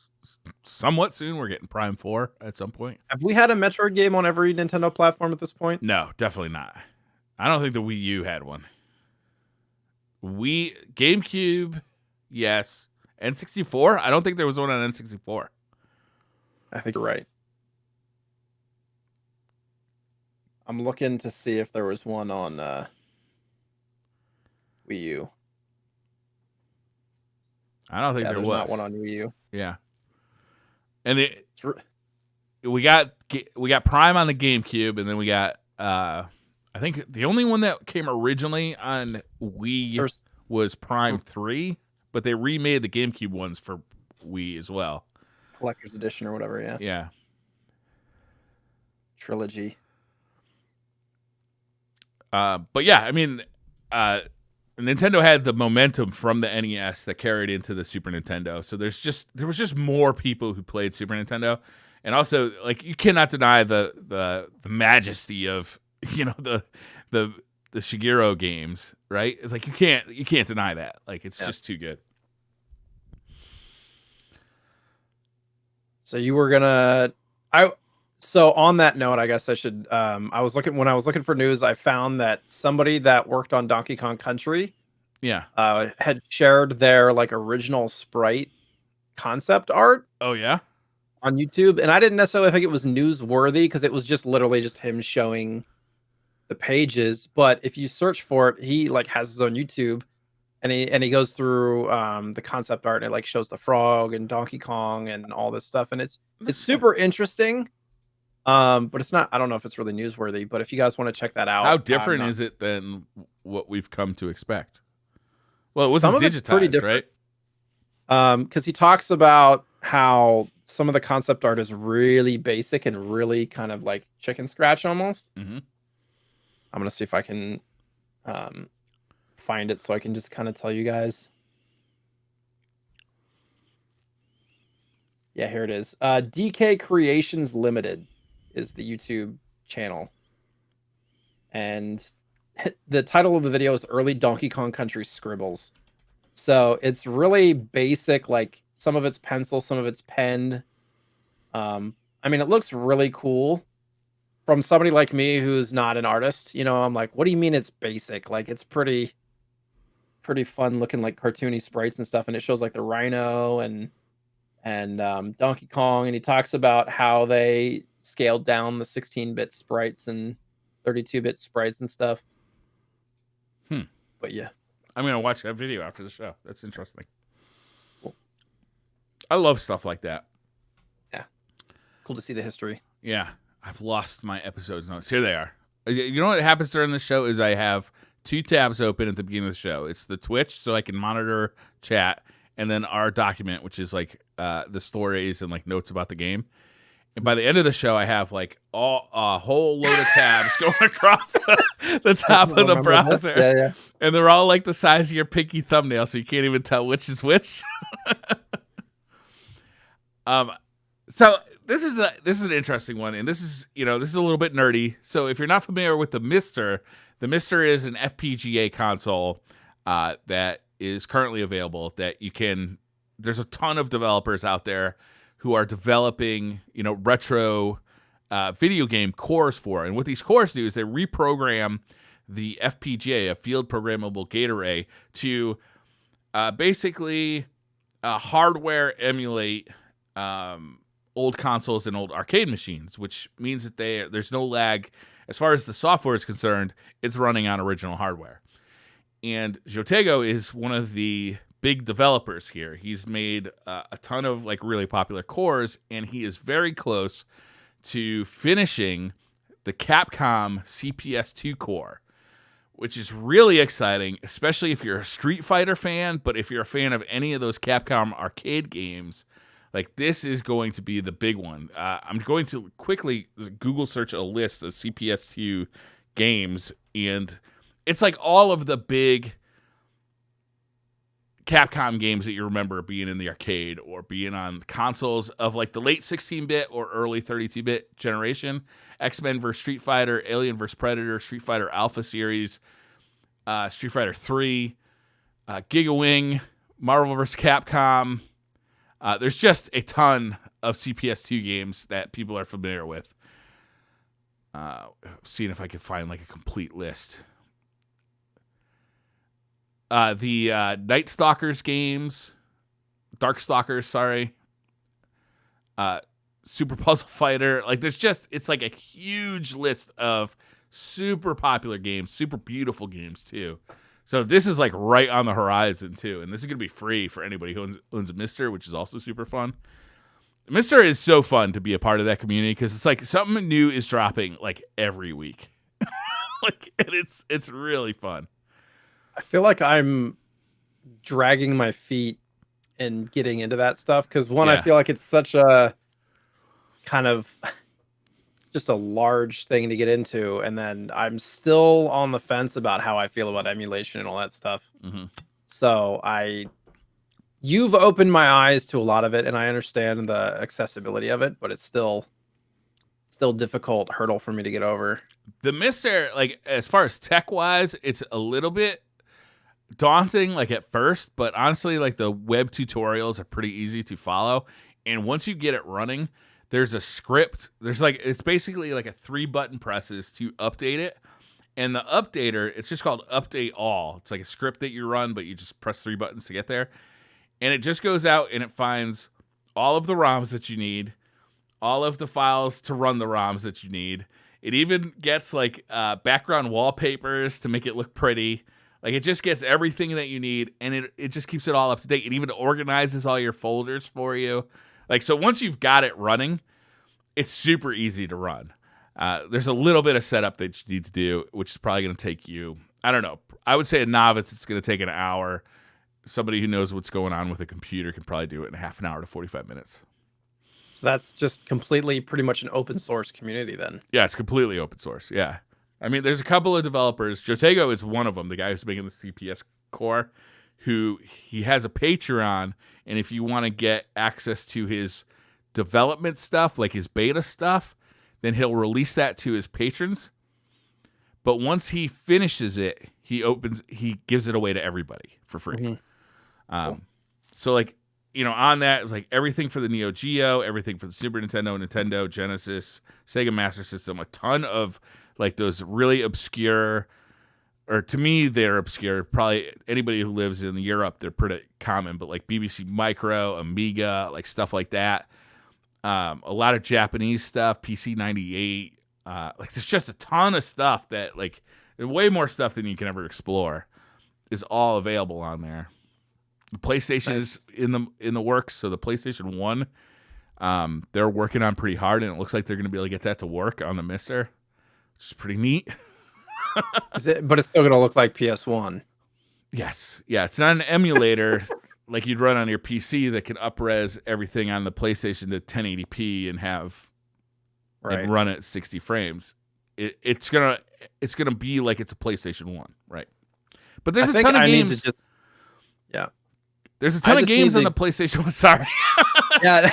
somewhat soon. We're getting Prime 4 at some point. Have we had a Metroid game on every Nintendo platform at this point? No, definitely not. I don't think the Wii U had one. GameCube, yes. N64? I don't think there was one on N64. I think you're right. I'm looking to see if there was one on Wii U. I don't think Yeah, there there's was. not one on Wii U. Yeah, and It's we got Prime on the GameCube, and then we got I think the only one that came originally on Wii there's was Prime 3, but they remade the GameCube ones for Wii as well. collector's edition or whatever. Yeah, Yeah. trilogy. But yeah, I mean, Nintendo had the momentum from the NES that carried into the Super Nintendo. So there was just more people who played Super Nintendo, and also like you cannot deny the majesty of the Shigeru games, right? It's like you can't deny that. Like it's just too good. So you were gonna So on that note, I guess I should when I was looking for news, I found that somebody that worked on Donkey Kong Country Yeah. had shared their like original sprite concept art Oh yeah. on YouTube, and I didn't necessarily think it was newsworthy because it was just literally just him showing the pages. But if you search for it, he like has his own YouTube, and he goes through the concept art, and it like shows the frog and Donkey Kong and all this stuff, and it's super interesting. But it's not. I don't know if it's really newsworthy. But if you guys want to check that out, How different is it than what we've come to expect? Well, it wasn't some of it's pretty digitized, different, right? Because he talks about how some of the concept art is really basic and really kind of like chicken scratch almost. Mm-hmm. I'm gonna see if I can find it so I can just kind of tell you guys. Yeah, here it is. DK Creations Limited is the YouTube channel, and the title of the video is Early Donkey Kong Country Scribbles. So it's really basic, like some of it's pencil, some of it's penned. I mean, it looks really cool from somebody like me who's not an artist. I'm like, what do you mean it's basic? Like it's pretty fun looking, like cartoony sprites and stuff, and it shows like the rhino and Donkey Kong, and he talks about how they scaled down the 16-bit sprites and 32-bit sprites and stuff. But yeah, I'm gonna watch that video after the show. That's interesting. Cool. I love stuff like that. Yeah, cool to see the history. Yeah, I've lost my episode notes. Here they are. You know what happens during the show is I have 2 tabs open at the beginning of the show. It's the Twitch, so I can monitor chat, and then our document, which is like the stories and like notes about the game. And by the end of the show, I have like a whole load of tabs going across the top of the browser. Yeah. And they're all like the size of your pinky thumbnail, so you can't even tell which is which. So this is an interesting one, and this is a little bit nerdy. So if you're not familiar with the Mister is an FPGA console that is currently available that you can. There's a ton of developers out there who are developing, retro video game cores for. And what these cores do is they reprogram the FPGA, a field programmable gate array, to basically hardware emulate old consoles and old arcade machines, which means that there's no lag. As far as the software is concerned, it's running on original hardware. And Jotego is one of the big developers here. He's made a ton of like really popular cores, and he is very close to finishing the Capcom CPS2 core, which is really exciting, especially if you're a Street Fighter fan. But if you're a fan of any of those Capcom arcade games, like this is going to be the big one. I'm going to quickly Google search a list of CPS2 games, and it's like all of the big Capcom games that you remember being in the arcade or being on consoles of like the late 16-bit or early 32-bit generation. X-Men vs. Street Fighter, Alien vs. Predator, Street Fighter Alpha series, Street Fighter 3, Giga Wing, Marvel vs. Capcom. There's just a ton of CPS2 games that people are familiar with. Seeing if I can find like a complete list. The Night Stalkers games, Darkstalkers, sorry. Super Puzzle Fighter. Like it's like a huge list of super popular games, super beautiful games too. So this is like right on the horizon too, and this is gonna be free for anybody who owns a Mister, which is also super fun. Mister is so fun to be a part of that community because it's like something new is dropping like every week, like, and it's really fun. I feel like I'm dragging my feet and getting into that stuff because I Yeah. feel like it's such a kind of just a large thing to get into, and then I'm still on the fence about how I feel about emulation and all that stuff. Mm-hmm. So you've opened my eyes to a lot of it, and I understand the accessibility of it, but it's still difficult hurdle for me to get over. The Mister, like as far as tech wise, it's a little bit daunting like at first, but honestly, like the web tutorials are pretty easy to follow, and once you get it running, there's a script. There's like it's basically like a 3-button presses to update it, and the updater, it's just called Update All. It's like a script that you run, but you just press 3 buttons to get there, and it just goes out and it finds all of the ROMs that you need, all of the files to run the ROMs that you need. It even gets like background wallpapers to make it look pretty. Like it just gets everything that you need, and it just keeps it all up to date. It even organizes all your folders for you. Like, so once you've got it running, it's super easy to run. There's a little bit of setup that you need to do, which is probably going to take you, I don't know. I would say a novice, it's going to take an hour. Somebody who knows what's going on with a computer can probably do it in half an hour to 45 minutes. So that's just completely pretty much an open source community then. Yeah, it's completely open source. Yeah. I mean, there's a couple of developers. Jotego is one of them, the guy who's making the CPS core, who he has a Patreon, and if you want to get access to his development stuff, like his beta stuff, then he'll release that to his patrons. But once he finishes it, he gives it away to everybody for free. Mm-hmm. Cool. So like, you know, on that is like everything for the Neo Geo, everything for the Super Nintendo, Nintendo, Genesis, Sega Master System, a ton of like those really obscure, or to me, they're obscure. Probably anybody who lives in Europe, they're pretty common, but like BBC Micro, Amiga, like stuff like that. A lot of Japanese stuff, PC 98. Like there's just a ton of stuff that like way more stuff than you can ever explore is all available on there. The PlayStation is in the works, so the PlayStation 1, they're working on pretty hard, and it looks like they're going to be able to get that to work on the Mister, which is pretty neat. But it's still going to look like PS1. Yes. Yeah, it's not an emulator like you'd run on your PC that can up-res everything on the PlayStation to 1080p and have and run at 60 frames. It's gonna be like it's a PlayStation 1, right? But there's a ton of games. There's a ton of games on the PlayStation 1. Sorry. Yeah.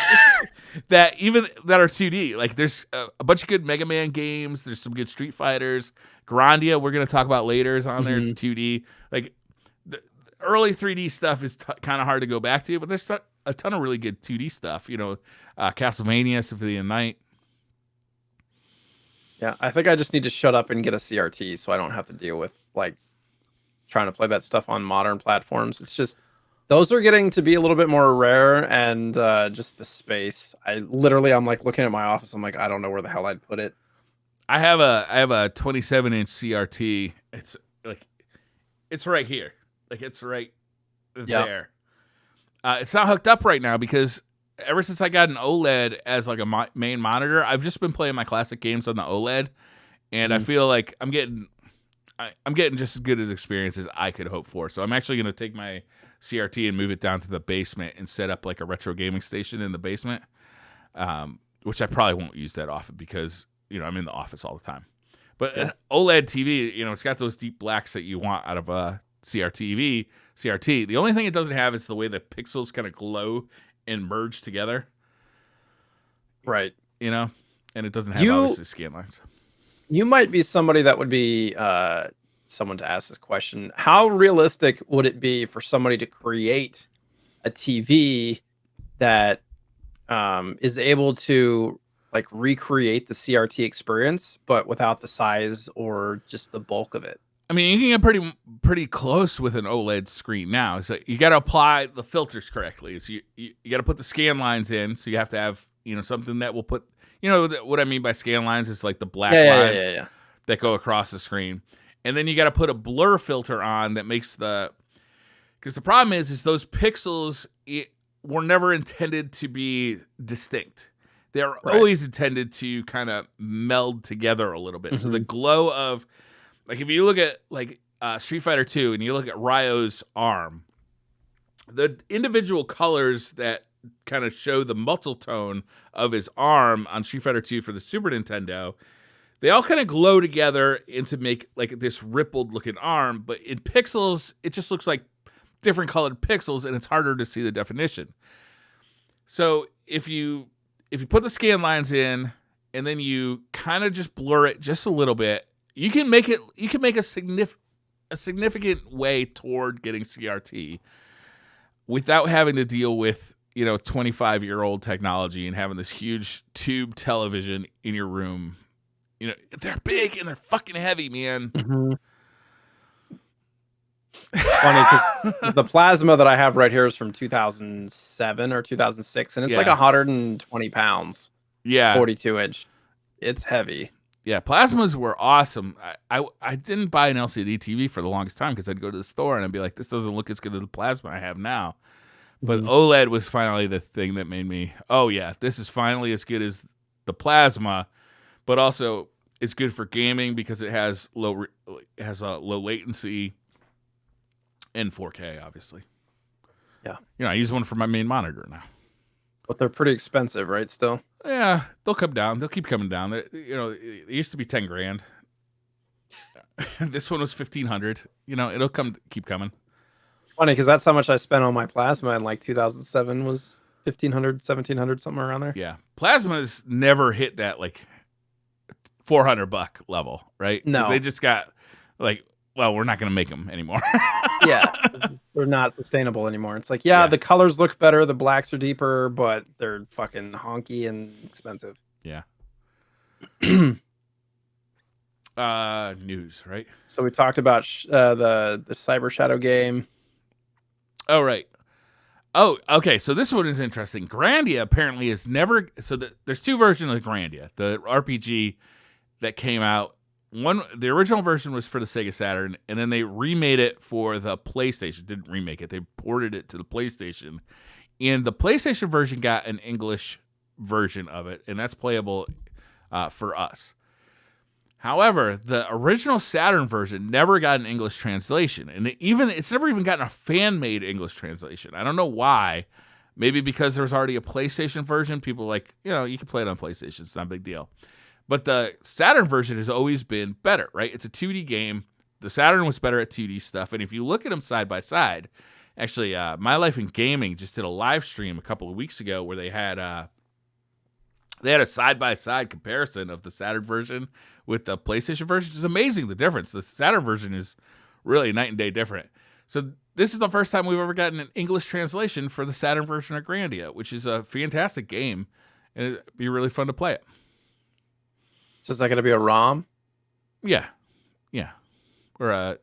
that are 2D. Like there's a bunch of good Mega Man games. There's some good Street Fighters. Grandia, we're going to talk about later, is on there. It's 2D. Like the early 3D stuff is kind of hard to go back to, but there's a ton of really good 2D stuff. You know, Castlevania, Symphony of the Night. Yeah, I think I just need to shut up and get a CRT so I don't have to deal with like trying to play that stuff on modern platforms. It's just those are getting to be a little bit more rare, and just the space. I'm like looking at my office. I'm like, I don't know where the hell I'd put it. I have a 27-inch CRT. It's like it's right here. Like it's right there. It's not hooked up right now because ever since I got an OLED as like a main monitor, I've just been playing my classic games on the OLED, and I feel like I'm getting just as good as experience as I could hope for. So I'm actually going to take my CRT and move it down to the basement and set up like a retro gaming station in the basement, which I probably won't use that often because, you know, I'm in the office all the time. But an OLED TV, you know, it's got those deep blacks that you want out of a CRT. The only thing it doesn't have is the way the pixels kind of glow and merge together. Right. You know, and it doesn't have obviously scan lines. You might be somebody that would be someone to ask this question. How realistic would it be for somebody to create a TV that is able to like recreate the CRT experience, but without the size or just the bulk of it? I mean, you can get pretty close with an OLED screen now. So you got to apply the filters correctly. So you got to put the scan lines in. So you have to have, you know, something that will put, you know, what I mean by scan lines is like the black lines that go across the screen. And then you got to put a blur filter on that makes because the problem is those pixels were never intended to be distinct. They're always intended to kind of meld together a little bit. Mm-hmm. So the glow of, like, if you look at like Street Fighter 2 and you look at Ryo's arm, the individual colors that kind of show the muscle tone of his arm on Street Fighter 2 for the Super Nintendo, they all kind of glow together into make like this rippled looking arm, but in pixels, it just looks like different colored pixels and it's harder to see the definition. So if you put the scan lines in and then you kind of just blur it just a little bit, you can make a significant way toward getting CRT without having to deal with 25-year-old technology and having this huge tube television in your room. They're big and they're fucking heavy, man. Mm-hmm. Funny because the plasma that I have right here is from 2007 or 2006, and it's like 120 pounds. Yeah, 42-inch. It's heavy. Yeah, plasmas were awesome. I didn't buy an LCD TV for the longest time because I'd go to the store and I'd be like, this doesn't look as good as the plasma I have now. But OLED was finally the thing that made me, oh yeah, this is finally as good as the plasma, but also it's good for gaming because it has low latency and 4K, obviously. Yeah. I use one for my main monitor now. But they're pretty expensive, right? Still. Yeah, they'll come down. They'll keep coming down. It used to be $10,000. This one was $1,500. It'll keep coming. Funny because that's how much I spent on my plasma in like 2007 was $1,500, $1,700, somewhere around there. Yeah, plasmas never hit that like $400 level, right? No, they just got like, well, we're not going to make them anymore. Yeah, they're not sustainable anymore. It's like, the colors look better, the blacks are deeper, but they're fucking honky and expensive. Yeah. News, right? So we talked about the Cyber Shadow game. Oh, right. Oh, okay. So this one is interesting. Grandia apparently is never. So there's two versions of Grandia. The RPG that came out. The original version was for the Sega Saturn, and then they remade it for the PlayStation. Didn't remake it. They ported it to the PlayStation. And the PlayStation version got an English version of it, and that's playable for us. However, the original Saturn version never got an English translation, and it's never even gotten a fan-made English translation. I don't know why. Maybe because there's already a PlayStation version. People you can play it on PlayStation. It's not a big deal. But the Saturn version has always been better, right? It's a 2D game. The Saturn was better at 2D stuff, and if you look at them side by side, actually, My Life in Gaming just did a live stream a couple of weeks ago where they had a side-by-side comparison of the Saturn version with the PlayStation version. It's amazing the difference. The Saturn version is really night and day different. So this is the first time we've ever gotten an English translation for the Saturn version of Grandia, which is a fantastic game, and it'd be really fun to play it. So is that going to be a ROM? Yeah. Or a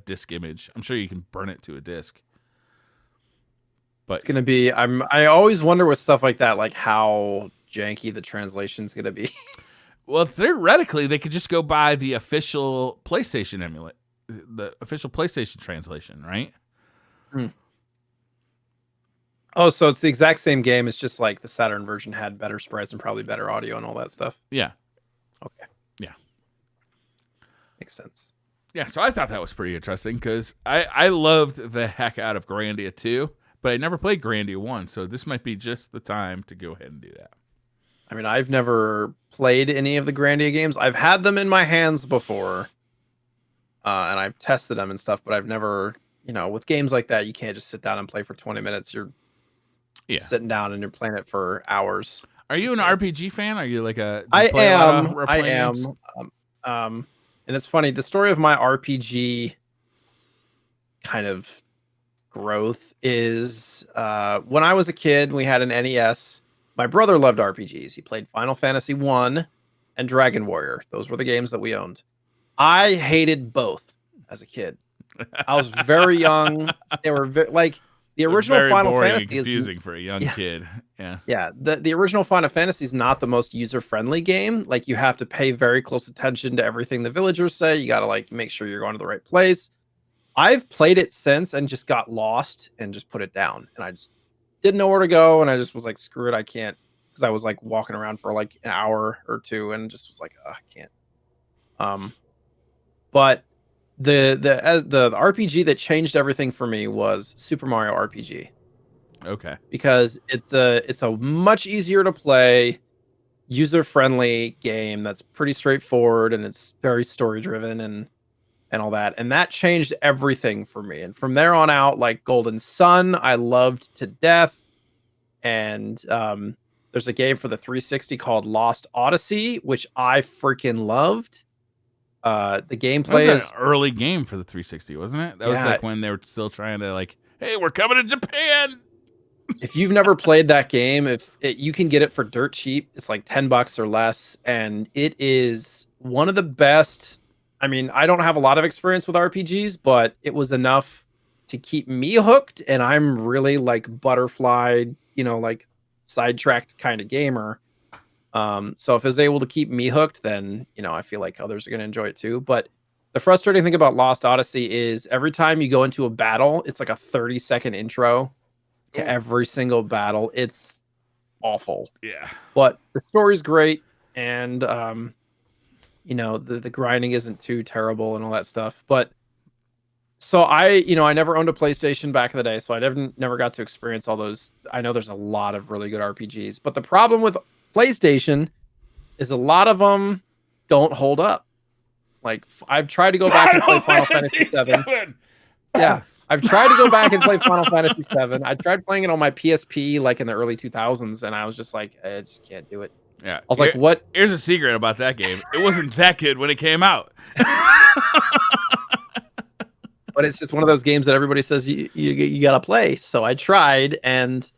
disc image. I'm sure you can burn it to a disc. But it's going to be. I always wonder with stuff like that, like how janky the translation's going to be. Well, theoretically, they could just go buy the official PlayStation emulate, the official PlayStation translation, right? Oh, so it's the exact same game. It's just like the Saturn version had better sprites and probably better audio and all that stuff. Yeah. Okay. Yeah. Makes sense. Yeah, so I thought that was pretty interesting because I loved the heck out of Grandia 2, but I never played Grandia 1, so this might be just the time to go ahead and do that. I mean, I've never played any of the Grandia games. I've had them in my hands before, and I've tested them and stuff, but I've never, with games like that, you can't just sit down and play for 20 minutes. You're sitting down and you're playing it for hours. Are you an RPG fan? Are you like a? I am. And it's funny. The story of my RPG kind of growth is when I was a kid, we had an NES. My brother loved RPGs. He played Final Fantasy 1 and Dragon Warrior. Those were the games that we owned. I hated both as a kid. I was very young. They were the original very Final boring Fantasy and confusing for a young kid. Yeah. Yeah, the original Final Fantasy is not the most user-friendly game. Like, you have to pay very close attention to everything the villagers say. You gotta, like, make sure you're going to the right place. I've played it since and just got lost and just put it down, and I just didn't know where to go, and I just was like, "Screw it, I can't," because I was, like, walking around for, like, an hour or 2 and just was like, "Ugh, I can't." Um, but the RPG that changed everything for me was Super Mario RPG. Okay. Because it's a much easier to play, user-friendly game that's pretty straightforward, and it's very story driven and all that. And that changed everything for me. And from there on out, like Golden Sun, I loved to death. And there's a game for the 360 called Lost Odyssey, which I freaking loved. The gameplay That was is an early game for the 360, wasn't it? That was yeah, like when they were still trying to like, hey, we're coming to Japan. if you've never played that game, you can get it for dirt cheap. It's like $10 or less, and it is one of the best. I mean, I don't have a lot of experience with RPGs, but it was enough to keep me hooked, and I'm really like butterfly, like sidetracked kind of gamer. So if it's able to keep me hooked, then I feel like others are going to enjoy it too. But the frustrating thing about Lost Odyssey is every time you go into a battle, it's like a 30-second intro to every single battle. It's awful. Yeah. But the story's great, and the grinding isn't too terrible and all that stuff. But so I never owned a PlayStation back in the day, so I never got to experience all those. I know there's a lot of really good RPGs, but the problem with PlayStation is a lot of them don't hold up. Like, I've tried to go back and play Final Fantasy VII. Yeah. I've tried to go back and play Final Fantasy VII. I tried playing it on my PSP like in the early 2000s, and I was just like, I just can't do it. Yeah. I was like, what? Here's a secret about that game. It wasn't that good when it came out. But it's just one of those games that everybody says you got to play. So I tried, and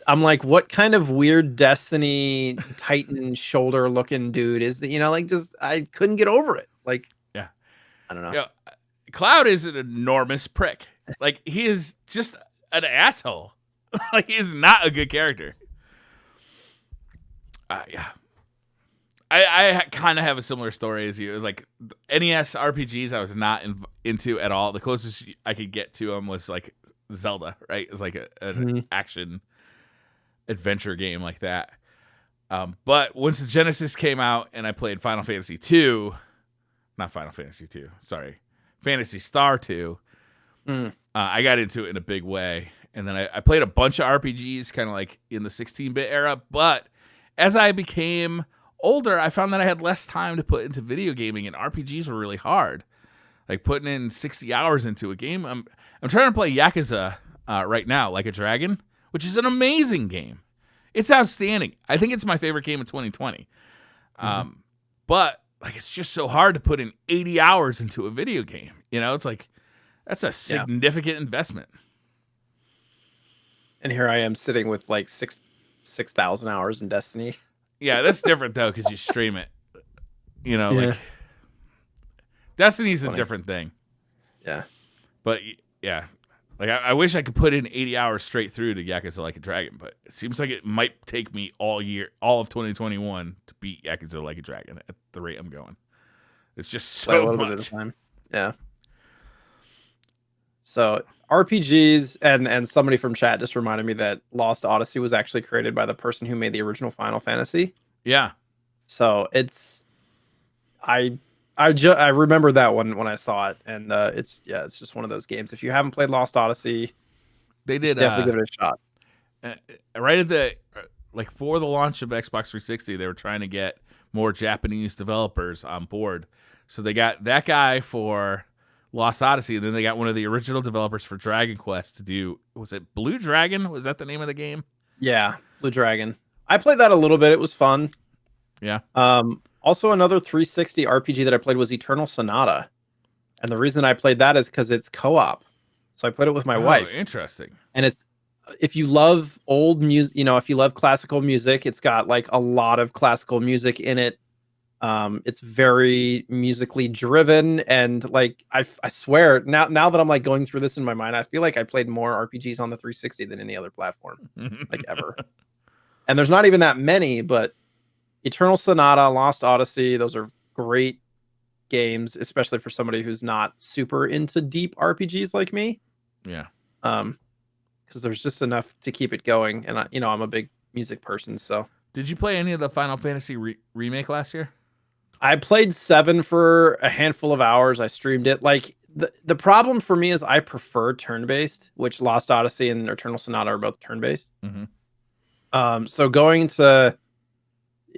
I'm like, what kind of weird Destiny Titan shoulder looking dude is that? I couldn't get over it. Like, yeah. I don't know. Yeah. Cloud is an enormous prick. Like, he is just an asshole. Like, he's not a good character. Yeah. I kind of have a similar story as you. Like, NES RPGs I was not into at all. The closest I could get to them was, like, Zelda, right? It's like an action adventure game like that. But once the Genesis came out and I played Final Fantasy 2, not Final Fantasy 2, sorry, Phantasy Star 2, I got into it in a big way. And then I played a bunch of RPGs kind of like in the 16-bit era. But as I became older, I found that I had less time to put into video gaming, and RPGs were really hard. Like putting in 60 hours into a game. I'm trying to play Yakuza right now, Like a Dragon, which is an amazing game. It's outstanding. I think it's my favorite game of 2020. But like, it's just so hard to put in 80 hours into a video game. It's like, that's a significant investment. And here I am sitting with like 6,000 hours in Destiny. Yeah, that's different though, because you stream it. Like, Destiny's a different thing. Yeah. But yeah, like I wish I could put in 80 hours straight through to Yakuza Like a Dragon, but it seems like it might take me all of 2021 to beat Yakuza Like a Dragon at the rate I'm going. It's just so much. Bit of time. Yeah. So RPGs, and somebody from chat just reminded me that Lost Odyssey was actually created by the person who made the original Final Fantasy. Yeah. So it's I remember that one when I saw it, and it's just one of those games. If you haven't played Lost Odyssey, they did definitely give it a shot. Right at the for the launch of Xbox 360, they were trying to get more Japanese developers on board. So they got that guy for Lost Odyssey, and then they got one of the original developers for Dragon Quest to do. Was it Blue Dragon? Was that the name of the game? Yeah, Blue Dragon. I played that a little bit. It was fun. Yeah. Also, another 360 RPG that I played was Eternal Sonata. And the reason I played that is because it's co-op. So I played it with my wife. Interesting. And if you love old music, if you love classical music, it's got like a lot of classical music in it. It's very musically driven, and like I swear now that I'm like going through this in my mind, I feel like I played more RPGs on the 360 than any other platform, like ever. And there's not even that many, but Eternal Sonata, Lost Odyssey, those are great games, especially for somebody who's not super into deep RPGs like me. Yeah. Because there's just enough to keep it going, and I'm a big music person, so. Did you play any of the Final Fantasy remake last year? I played 7 for a handful of hours. I streamed it. Like the problem for me is I prefer turn-based, which Lost Odyssey and Eternal Sonata are both turn-based. So going to,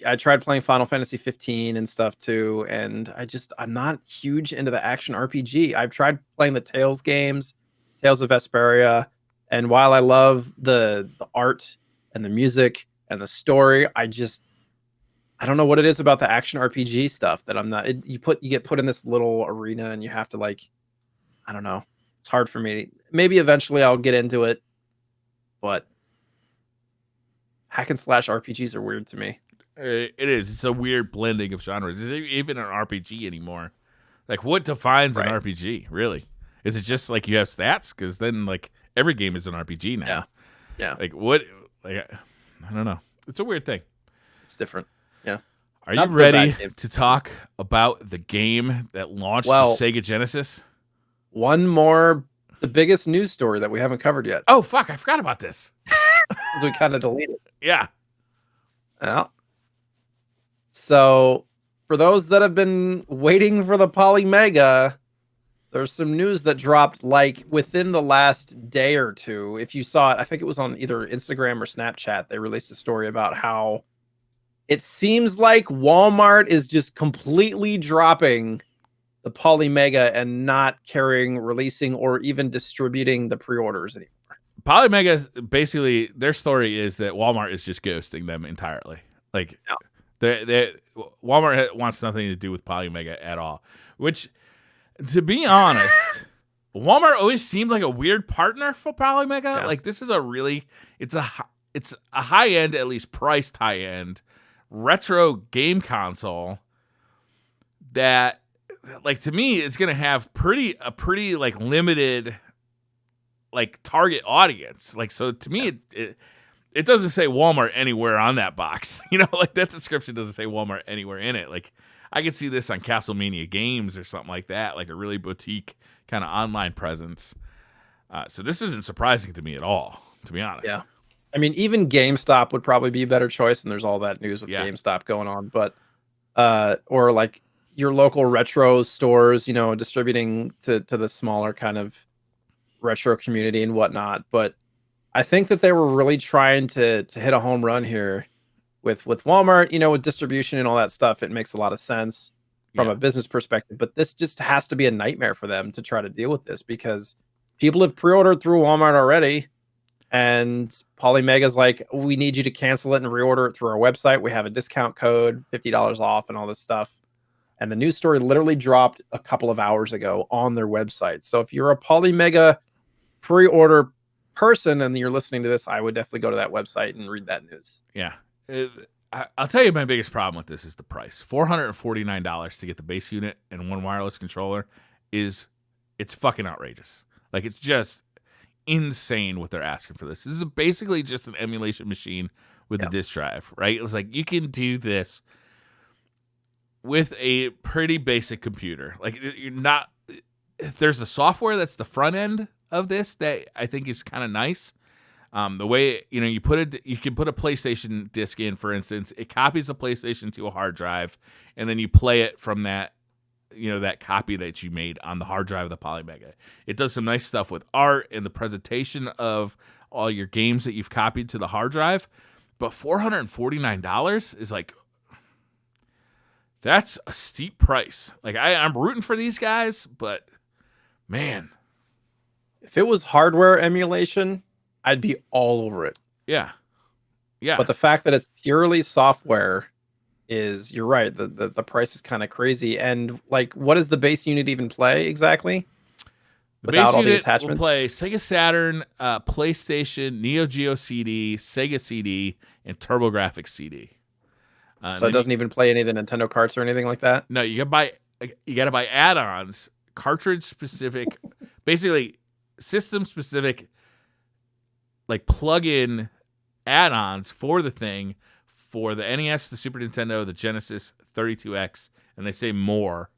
I tried playing Final Fantasy 15 and stuff too, and I'm not huge into the action RPG. I've tried playing the Tales games, Tales of Vesperia, and while I love the art and the music and the story, I don't know what it is about the action RPG stuff that I'm not. You get put in this little arena and you have to like, I don't know. It's hard for me. Maybe eventually I'll get into it, but hack and slash RPGs are weird to me. It is. It's a weird blending of genres. Is it even an RPG anymore? Like, what defines an RPG, really? Is it just like you have stats? Because then, like, every game is an RPG now. Yeah. Like, what? Like, I don't know. It's a weird thing. It's different. Yeah. Are you ready to talk about the game that launched the Sega Genesis? One more, the biggest news story that we haven't covered yet. Oh, fuck. I forgot about this. We kind of deleted. Yeah. Yeah. So, for those that have been waiting for the Polymega, there's some news that dropped like within the last day or two. If you saw it, I think it was on either Instagram or Snapchat. They released a story about how it seems like Walmart is just completely dropping the Polymega and not releasing, or even distributing the pre-orders anymore. Polymega, basically, their story is that Walmart is just ghosting them entirely. Like, Walmart wants nothing to do with Polymega at all. Which, to be honest, Walmart always seemed like a weird partner for Polymega. Yeah. Like, this is it's a high end, at least priced high end retro game console that, like, to me, it's gonna have a pretty like limited like target audience. Like, so to me, it doesn't say Walmart anywhere on that box. You know, like, that description doesn't say Walmart anywhere in it. Like, I could see this on Castlemania Games or something like that, like a really boutique kind of online presence. So this isn't surprising to me at all, to be honest. Yeah. I mean, even GameStop would probably be a better choice, and there's all that news with GameStop going on. But, or like your local retro stores, distributing to the smaller kind of retro community and whatnot. But I think that they were really trying to hit a home run here with Walmart, with distribution and all that stuff. It makes a lot of sense from a business perspective, but this just has to be a nightmare for them to try to deal with this, because people have pre-ordered through Walmart already, and Polymega's like, we need you to cancel it and reorder it through our website. We have a discount code, $50 off and all this stuff. And the news story literally dropped a couple of hours ago on their website. So if you're a Polymega pre-order person and you're listening to this, I would definitely go to that website and read that news. Yeah. I'll tell you, my biggest problem with this is the price. $449 to get the base unit and one wireless controller it's fucking outrageous. Like, it's just insane what they're asking for this. This is basically just an emulation machine with a disk drive, right? It's like, you can do this with a pretty basic computer. Like, there's the software that's the front end of this that I think is kind of nice. The way, you can put a PlayStation disc in, for instance, it copies the PlayStation to a hard drive, and then you play it from that, that copy that you made on the hard drive of the Polymega. It does some nice stuff with art and the presentation of all your games that you've copied to the hard drive. But $449 is like, that's a steep price. Like, I'm rooting for these guys, but man, if it was hardware emulation, I'd be all over it. Yeah. Yeah. But the fact that it's purely software you're right. The price is kind of crazy. And like, what does the base unit even play exactly? The base unit will play Sega Saturn, PlayStation, Neo Geo CD, Sega CD, and TurboGrafx CD. So it doesn't even play any of the Nintendo carts or anything like that? No, you gotta buy add-ons, cartridge specific, basically system specific, like plug-in add-ons for the thing, for the NES, the Super Nintendo, the Genesis, 32X, and they say more,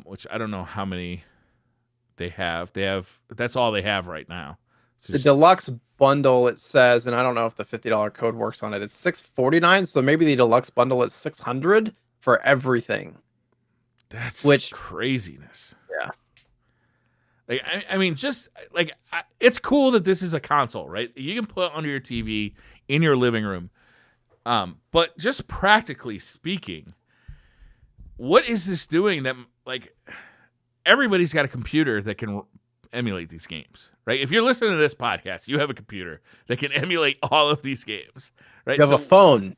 which I don't know how many they have. That's all they have right now. The deluxe bundle, it says, and I don't know if the $50 code works on it. It's $649, so maybe the deluxe bundle is $600 for everything. That's which craziness. Yeah. Like I mean, just like it's cool that this is a console, right? You can put it under your TV in your living room. But just practically speaking, what is this doing that like everybody's got a computer that can emulate these games, right? If you're listening to this podcast, you have a computer that can emulate all of these games, right? You have a phone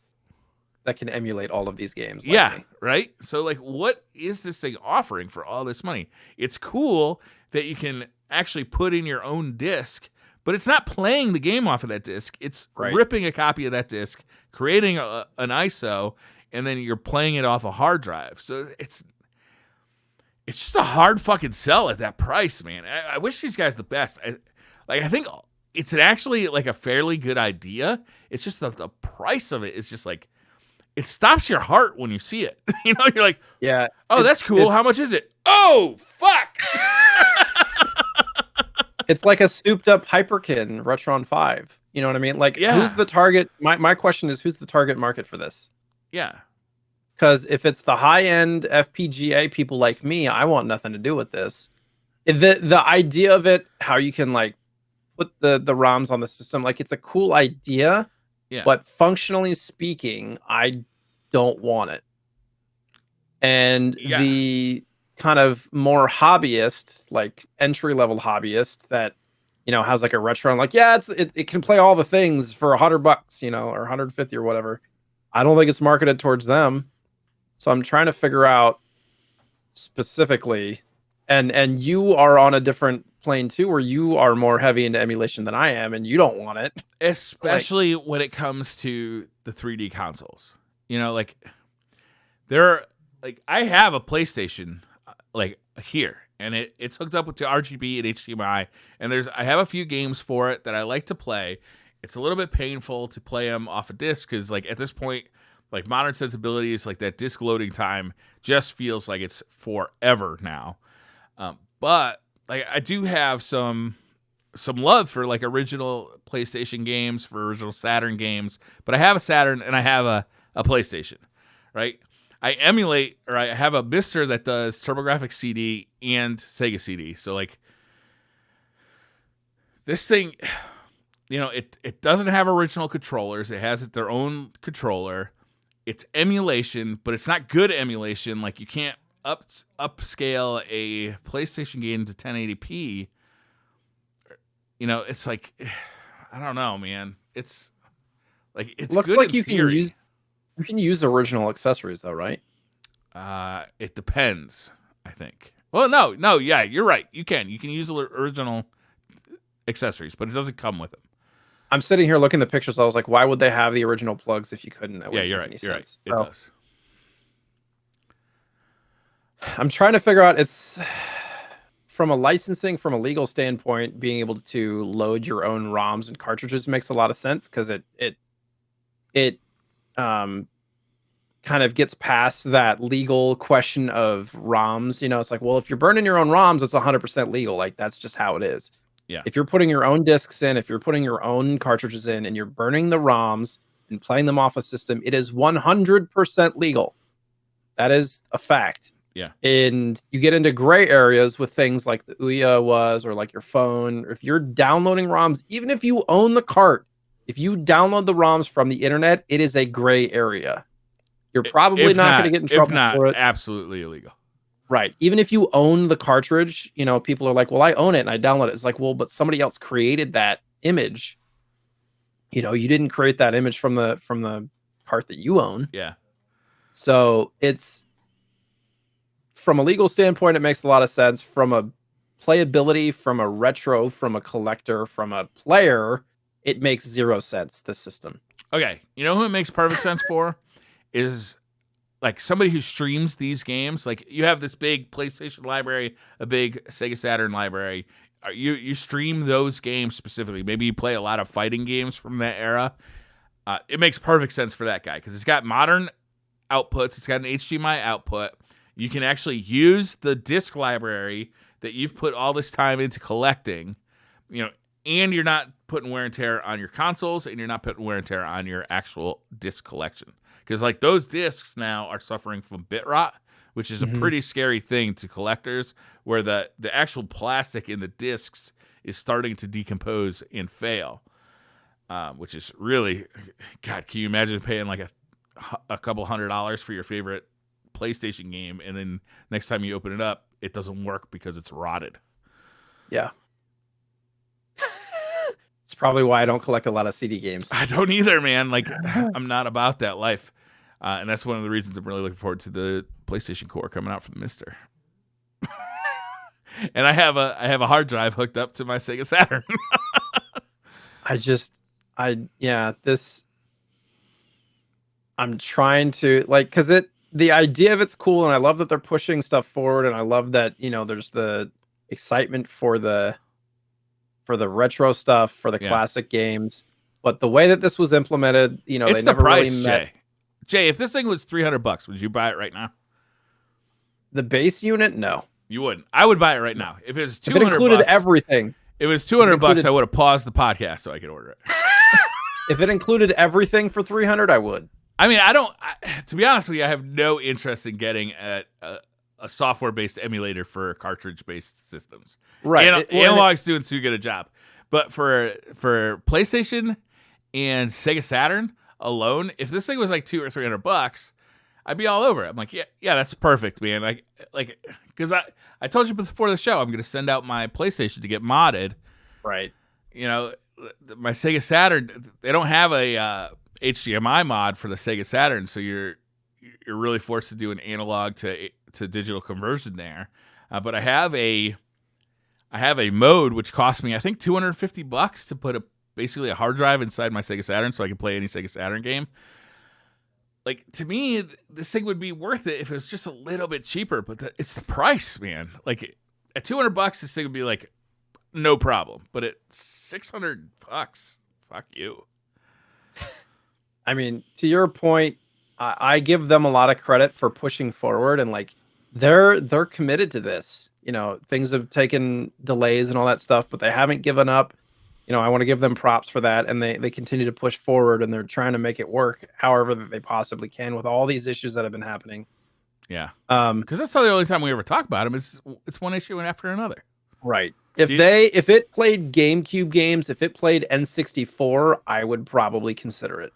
that can emulate all of these games. Yeah, right? So like what is this thing offering for all this money? It's cool that you can actually put in your own disc, but it's not playing the game off of that disc. It's ripping a copy of that disc, creating an ISO, and then you're playing it off a hard drive. So it's just a hard fucking sell at that price, man. I wish these guys the best. I think it's actually like a fairly good idea. It's just the price of it is just like, it stops your heart when you see it. You know, you're like, yeah, oh, that's cool. How much is it? Oh, fuck. It's like a souped up Hyperkin Retron 5. You know what I mean? Like, who's the target? My question is, who's the target market for this? Yeah. Because if it's the high-end FPGA people like me, I want nothing to do with this. The idea of it, how you can like put the ROMs on the system, like it's a cool idea. Yeah. But functionally speaking, I don't want it. And the kind of more hobbyist, like entry-level hobbyist that, you know, has like a Retron, like, yeah, it can play all the things for $100, you know, or 150 or whatever. I don't think it's marketed towards them. So I'm trying to figure out specifically, and you are on a different plane too, where you are more heavy into emulation than I am, and you don't want it. Especially when it comes to the 3D consoles. You know, like I have a PlayStation like here, and it's hooked up with the RGB and HDMI, and I have a few games for it that I like to play. It's a little bit painful to play them off a disc because, like, at this point, like modern sensibilities, like that disc loading time just feels like it's forever now. But like I do have some love for like original PlayStation games, for original Saturn games. But I have a Saturn and I have a PlayStation, right? I emulate, or I have a Mister that does TurboGrafx CD and Sega CD. So like this thing, you know, it doesn't have original controllers. It has their own controller. It's emulation, but it's not good emulation. Like you can't upscale a PlayStation game to 1080p. You know, it's like, I don't know, man. It's like it looks like you can use original accessories though, right? It depends, I think. Well, no, yeah, you're right. You can use original accessories, but it doesn't come with them. I'm sitting here looking at the pictures. I was like, why would they have the original plugs if you couldn't? Yeah, you're right. You're right. It does. I'm trying to figure out, it's from a licensing, from a legal standpoint, being able to load your own ROMs and cartridges makes a lot of sense because it kind of gets past that legal question of ROMs. You know, it's like, well, if you're burning your own ROMs, it's 100% legal. Like that's just how it is. Yeah. If you're putting your own discs in, if you're putting your own cartridges in, and you're burning the ROMs and playing them off a system, it is 100% legal. That is a fact. Yeah. And you get into gray areas with things like the Ouya was, or like your phone. Or if you're downloading ROMs, even if you own the cart, if you download the ROMs from the internet, it is a gray area. You're probably not going to get in trouble for it. Absolutely illegal. Right. Even if you own the cartridge, you know, people are like, well, I own it and I download it. It's like, well, but somebody else created that image. You know, you didn't create that image from the part that you own. Yeah. So it's, from a legal standpoint, it makes a lot of sense. From a playability, from a retro, from a collector, from a player, it makes zero sense, this system. Okay. You know who it makes perfect sense for? is like somebody who streams these games. Like you have this big PlayStation library, a big Sega Saturn library. You stream those games specifically. Maybe you play a lot of fighting games from that era. It makes perfect sense for that guy because it's got modern outputs. It's got an HDMI output. You can actually use the disc library that you've put all this time into collecting, and you're not putting wear and tear on your consoles, and you're not putting wear and tear on your actual disc collection. Because like those discs now are suffering from bit rot, which is a pretty scary thing to collectors, where the actual plastic in the discs is starting to decompose and fail, which is really, God, can you imagine paying like a couple $100 for your favorite PlayStation game, and then next time you open it up, it doesn't work because it's rotted? Yeah. It's probably why I don't collect a lot of CD games. I don't either, man. Like, I'm not about that life. And that's one of the reasons I'm really looking forward to the PlayStation Core coming out for the Mister. And I have a hard drive hooked up to my Sega Saturn. I'm trying to because the idea of it's cool, and I love that they're pushing stuff forward, and I love that there's the excitement for the retro stuff, for the classic games. But the way that this was implemented, it's they the never price, really met. Jay, if this thing was $300, would you buy it right now? The base unit, no. You wouldn't. I would buy it right now. If it was $200, if it included everything. If it was $200, I would have paused the podcast so I could order it. If it included everything for $300, I would. I mean, to be honest with you, I have no interest in getting a software-based emulator for cartridge-based systems. Right. Analog's doing too good a job. But for PlayStation and Sega Saturn alone, if this thing was like $200 or $300, I'd be all over it. I'm like, yeah, that's perfect, man. Like, because I told you before the show, I'm going to send out my PlayStation to get modded. Right. My Sega Saturn, they don't have a HDMI mod for the Sega Saturn, so you're really forced to do an analog to digital conversion there. But I have a mode which cost me, I think, $250 to put basically a hard drive inside my Sega Saturn so I can play any Sega Saturn game. Like, to me, this thing would be worth it if it was just a little bit cheaper, but it's the price, man. Like, at $200, this thing would be like, no problem. But at $600, fuck you. I mean, to your point, I give them a lot of credit for pushing forward, and like they're committed to this. Things have taken delays and all that stuff, but they haven't given up. I want to give them props for that, and they continue to push forward, and they're trying to make it work however that they possibly can with all these issues that have been happening. Yeah. Because that's the only time we ever talk about them. It's one issue after another. Right. If it played GameCube games, if it played N64, I would probably consider it.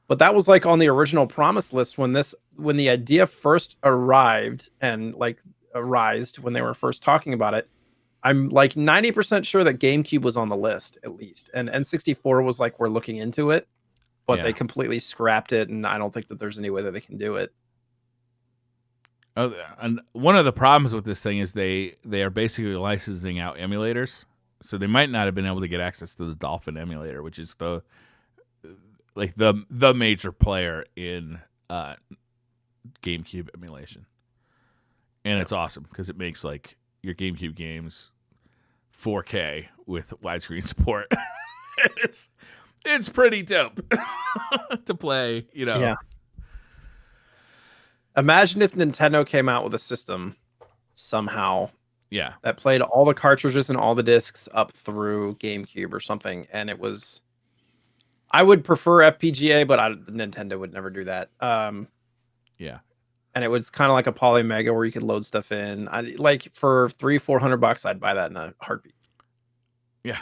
But that was like on the original promise list when the idea first arrived and like arised when they were first talking about it. I'm like 90% sure that GameCube was on the list at least, and N64 was like, we're looking into it, but they completely scrapped it, and I don't think that there's any way that they can do it. Oh, and one of the problems with this thing is they are basically licensing out emulators, so they might not have been able to get access to the Dolphin emulator, which is the major player in GameCube emulation, and it's awesome because it makes like your GameCube games 4K with widescreen support. it's pretty dope to play. Yeah. Imagine if Nintendo came out with a system somehow. Yeah. That played all the cartridges and all the discs up through GameCube or something, and it was. I would prefer FPGA, but Nintendo would never do that. Yeah. And it was kind of like a Poly Mega where you could load stuff in. Like for $300-$400, I'd buy that in a heartbeat. Yeah.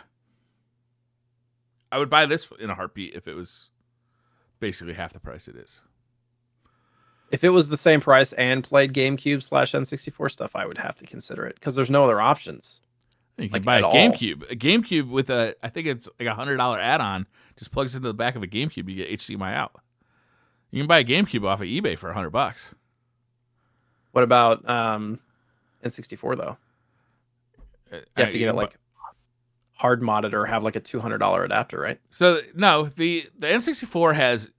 I would buy this in a heartbeat if it was basically half the price it is. If it was the same price and played GameCube/N64 stuff, I would have to consider it because there's no other options. You can buy a GameCube. A GameCube with I think it's like $100 add-on, just plugs into the back of a GameCube. You get HDMI out. You can buy a GameCube off of eBay for $100. What about N64 though? You have to get it like hard modded or have like a $200 adapter, right? So no, the N64 has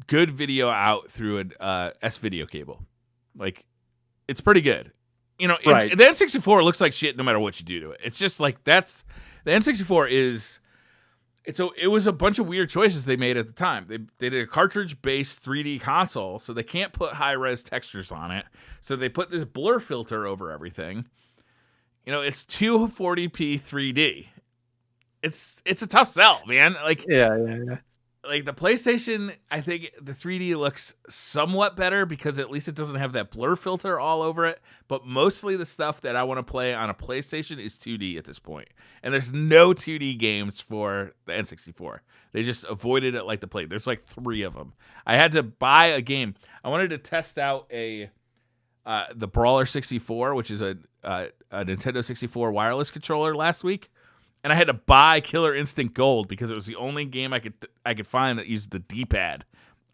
good video out through a S video cable. Like, it's pretty good. You know, Right. the N64 looks like shit no matter what you do to it. It's just like the N64 is. It was a bunch of weird choices they made at the time. They did a cartridge-based 3D console, so they can't put high-res textures on it. So they put this blur filter over everything. You know, it's 240p 3D. It's a tough sell, man. Like, Yeah. like the PlayStation, I think the 3D looks somewhat better because at least it doesn't have that blur filter all over it. But mostly the stuff that I want to play on a PlayStation is 2D at this point. And there's no 2D games for the N64. They just avoided it like the plague. There's like 3 of them. I had to buy a game. I wanted to test out the Brawler 64, which is a Nintendo 64 wireless controller last week. And I had to buy Killer Instinct Gold because it was the only game I could find that used the D-pad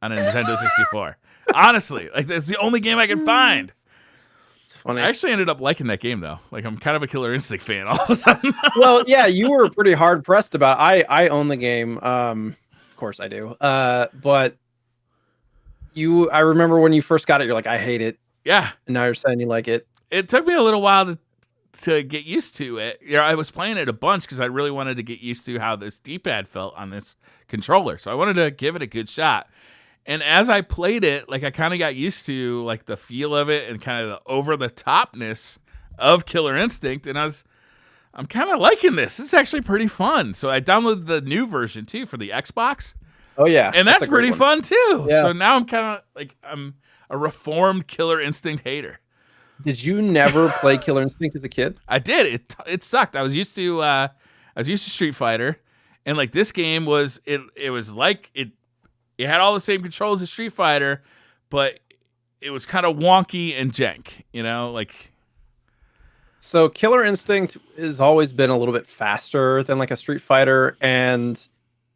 on a Nintendo 64. Honestly, like that's the only game I could find. It's funny. I actually ended up liking that game though. Like I'm kind of a Killer Instinct fan all of a sudden. Well, yeah, you were pretty hard pressed about. I own the game. Of course I do. But I remember when you first got it, you're like, I hate it. Yeah. And now you're saying you like it. It took me a little while to get used to it. You know, I was playing it a bunch because I really wanted to get used to how this D-pad felt on this controller. So I wanted to give it a good shot. And as I played it, like I kind of got used to like the feel of it and kind of the over-the-topness of Killer Instinct. And I'm kind of liking this. It's actually pretty fun. So I downloaded the new version too for the Xbox. Oh yeah. And that's pretty fun too. Yeah. So now I'm kind of like, I'm a reformed Killer Instinct hater. Did you never play Killer Instinct as a kid? I did. It sucked. I was used to Street Fighter, and like this game was it was like it had all the same controls as Street Fighter, but it was kind of wonky and jank, you know, like. So Killer Instinct has always been a little bit faster than like a Street Fighter, and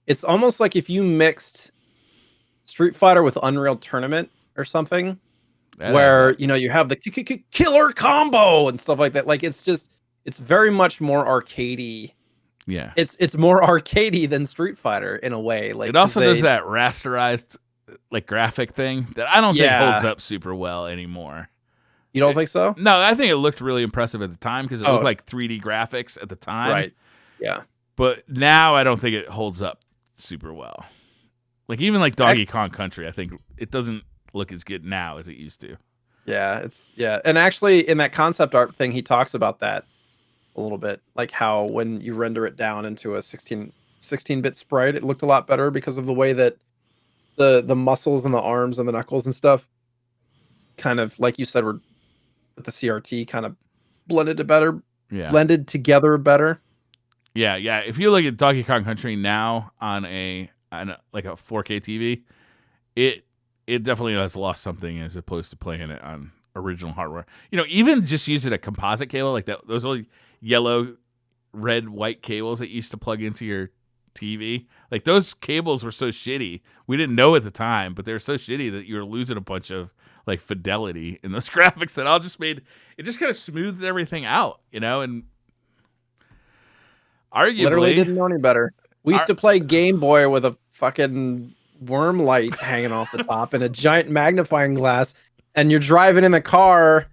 it's almost like if you mixed Street Fighter with Unreal Tournament or something. Where you know you have the killer combo and stuff like that. Like it's very much more arcadey. Yeah, it's more arcadey than Street Fighter in a way. Like it also does that rasterized like graphic thing that I don't think holds up super well anymore. You don't think so? No, I think it looked really impressive at the time because it looked like 3D graphics at the time. Right. Yeah. But now I don't think it holds up super well. Like even like Donkey Kong Country, I think it doesn't look as good now as it used to. Yeah, and actually in that concept art thing he talks about that a little bit, like how when you render it down into a 16-bit sprite it looked a lot better because of the way that the muscles and the arms and the knuckles and stuff kind of, like you said, were with the CRT kind of blended together better. Yeah. If you look at Donkey Kong Country now on like a 4K TV, it definitely has lost something as opposed to playing it on original hardware. You know, even just using a composite cable like that, those old yellow, red, white cables that used to plug into your TV, like those cables were so shitty. We didn't know at the time, but they were so shitty that you were losing a bunch of like fidelity in those graphics that all just made it just kind of smoothed everything out, you know, and arguably literally didn't know any better. We used to play Game Boy with a fucking worm light hanging off the top and a giant magnifying glass, and you're driving in the car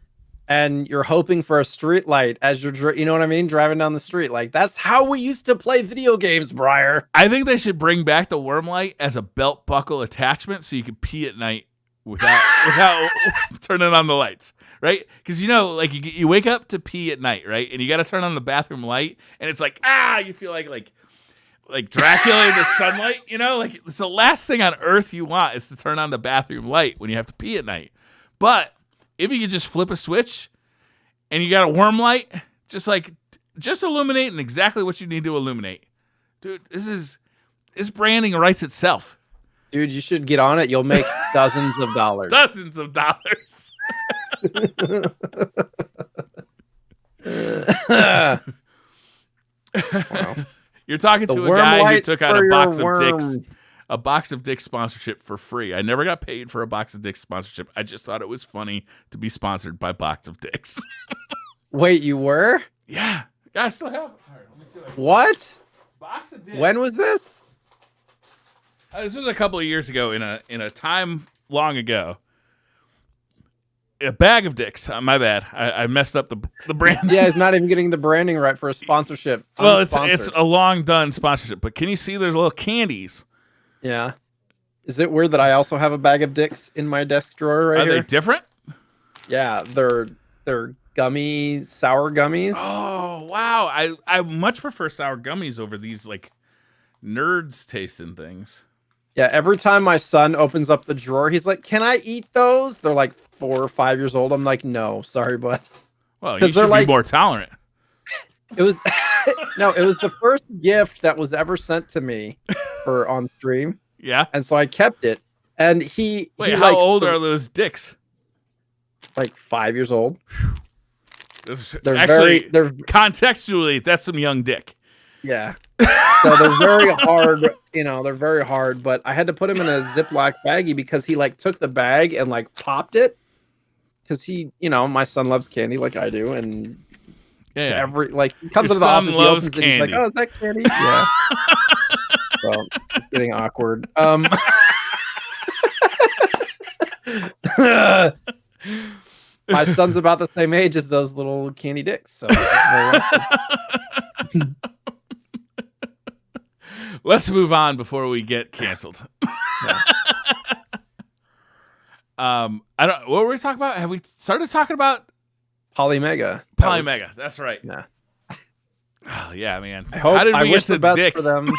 and you're hoping for a street light as you're you know what I mean, driving down the street. Like that's how we used to play video games, Briar. I think they should bring back the worm light as a belt buckle attachment so you can pee at night without turning on the lights, right? Because you know, like you wake up to pee at night, right, and you got to turn on the bathroom light and it's like you feel like Dracula in the sunlight, you know? Like, it's the last thing on earth you want is to turn on the bathroom light when you have to pee at night. But if you could just flip a switch and you got a worm light, just illuminate exactly what you need to illuminate. Dude, this branding writes itself. Dude, you should get on it. You'll make dozens of dollars. Dozens of dollars. Wow. You're talking to a guy who took out a box of Dicks sponsorship for free. I never got paid for a box of Dicks sponsorship. I just thought it was funny to be sponsored by Box of Dicks. Wait, you were? Yeah. I still have. All right, let me see what? Box of Dicks. When was this? This was a couple of years ago in a time long ago. A bag of dicks. My bad. I messed up the brand. Yeah, he's not even getting the branding right for a sponsorship. Well, it's Unsponsored. a long done sponsorship, but can you see there's little candies? Yeah. Is it weird that I also have a bag of dicks in my desk drawer right Are here? they different? Yeah, they're gummy, sour gummies. Oh wow! I much prefer sour gummies over these like nerds tasting things. Yeah, every time my son opens up the drawer, he's like, "Can I eat those?" They're like 4 or 5 years old. I'm like, "No, sorry, bud." Well, you should be more tolerant. It was no, it was the first gift that was ever sent to me for on stream. Yeah. And so I kept it. And Wait, how old are those dicks? Like 5 years old. They're actually contextually, that's some young dick. Yeah. So they're very hard, they're very hard, but I had to put him in a Ziploc baggie because he like took the bag and like popped it. Because he, my son loves candy like I do, and he comes into the office, he opens it, he's like, "Oh, is that candy?" Yeah. So it's getting awkward. My son's about the same age as those little candy dicks, so let's move on before we get canceled. Yeah. What were we talking about? Have we started talking about Polymega? That's right. Yeah. Oh yeah, man. How did we get to dicks? For them.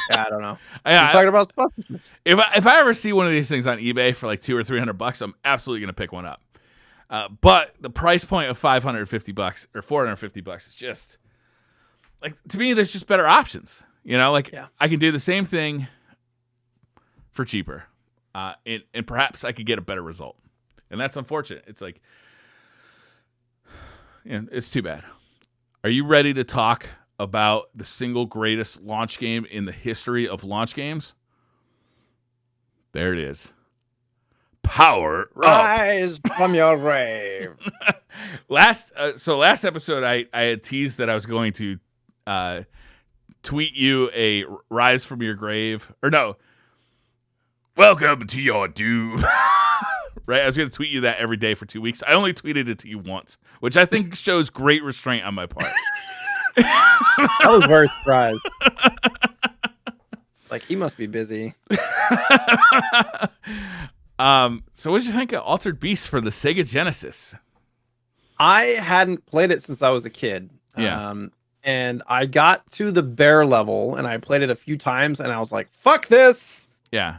Yeah, I don't know. Yeah, we're talking about sponsorships. If I ever see one of these things on eBay for like $200 or $300, I'm absolutely gonna pick one up. But the price point of $550 or $450 is just like, to me, there's just better options. I can do the same thing for cheaper, and perhaps I could get a better result. And that's unfortunate. It's like, it's too bad. Are you ready to talk about the single greatest launch game in the history of launch games? There it is. Power Rise from your grave. Last episode, I had teased that I was going to tweet you a rise from your grave, or no, welcome to your doom. Right, I was going to tweet you that every day for 2 weeks. I only tweeted it to you once, which I think shows great restraint on my part. I was very surprised. Like, he must be busy. So what did you think of Altered Beast for the Sega Genesis? I hadn't played it since I was a kid. Yeah. And I got to the bear level and I played it a few times and I was like, fuck this. Yeah.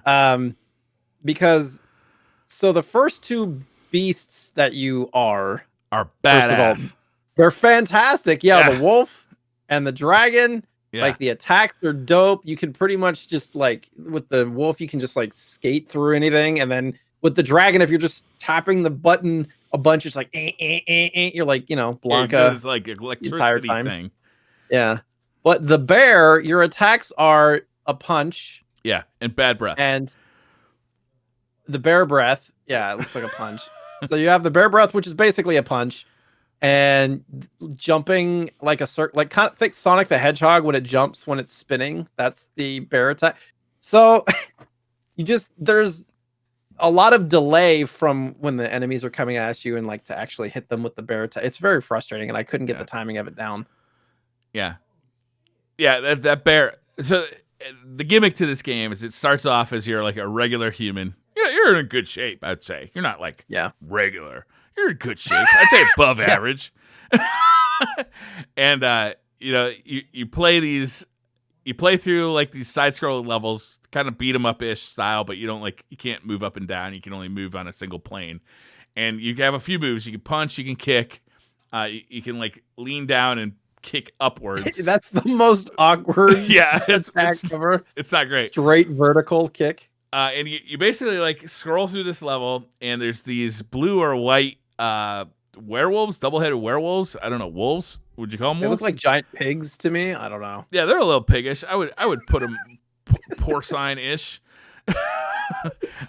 Because the first two beasts that you are badass. They're fantastic. Yeah, the wolf and the dragon. Yeah. Like, the attacks are dope. You can pretty much just, like, with the wolf, you can just, like, skate through anything. And then with the dragon, if you're just tapping the button a bunch, it's like, you're like, Blanca. It's like electricity thing. Yeah. But the bear, your attacks are a punch. Yeah, and bad breath. And the bear breath. Yeah, it looks like a punch. So you have the bear breath, which is basically a punch. And jumping like a circle, like kind of think Sonic the Hedgehog when it jumps when it's spinning. That's the bear attack. So there's a lot of delay from when the enemies are coming at you and like to actually hit them with the bear attack. It's very frustrating, and I couldn't get the timing of it down. Yeah, that bear. So the gimmick to this game is it starts off as you're like a regular human. You're in good shape, I'd say. You're not like regular. You're in good shape. I'd say above average. And you play through like these side-scrolling levels, kind of beat 'em up-ish style, but you can't move up and down. You can only move on a single plane. And you have a few moves. You can punch, you can kick, you can like lean down and kick upwards. That's the most awkward attack ever. It's not great. Straight vertical kick. And you basically like scroll through this level, and there's these blue or white werewolves, double-headed werewolves. I don't know, wolves. Would you call them wolves? They look like giant pigs to me. I don't know. Yeah, they're a little piggish. I would put them porcine-ish.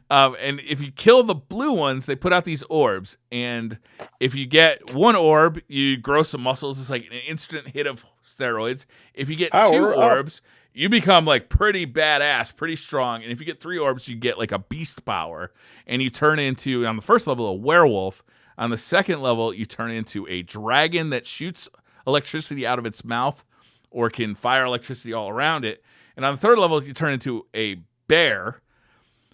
And if you kill the blue ones, they put out these orbs. And if you get one orb, you grow some muscles. It's like an instant hit of steroids. If you get two orbs, you become like pretty badass, pretty strong. And if you get 3 orbs, you get like a beast power, and you turn into, on the first level, a werewolf. On the second level, you turn into a dragon that shoots electricity out of its mouth or can fire electricity all around it. And on the third level, you turn into a bear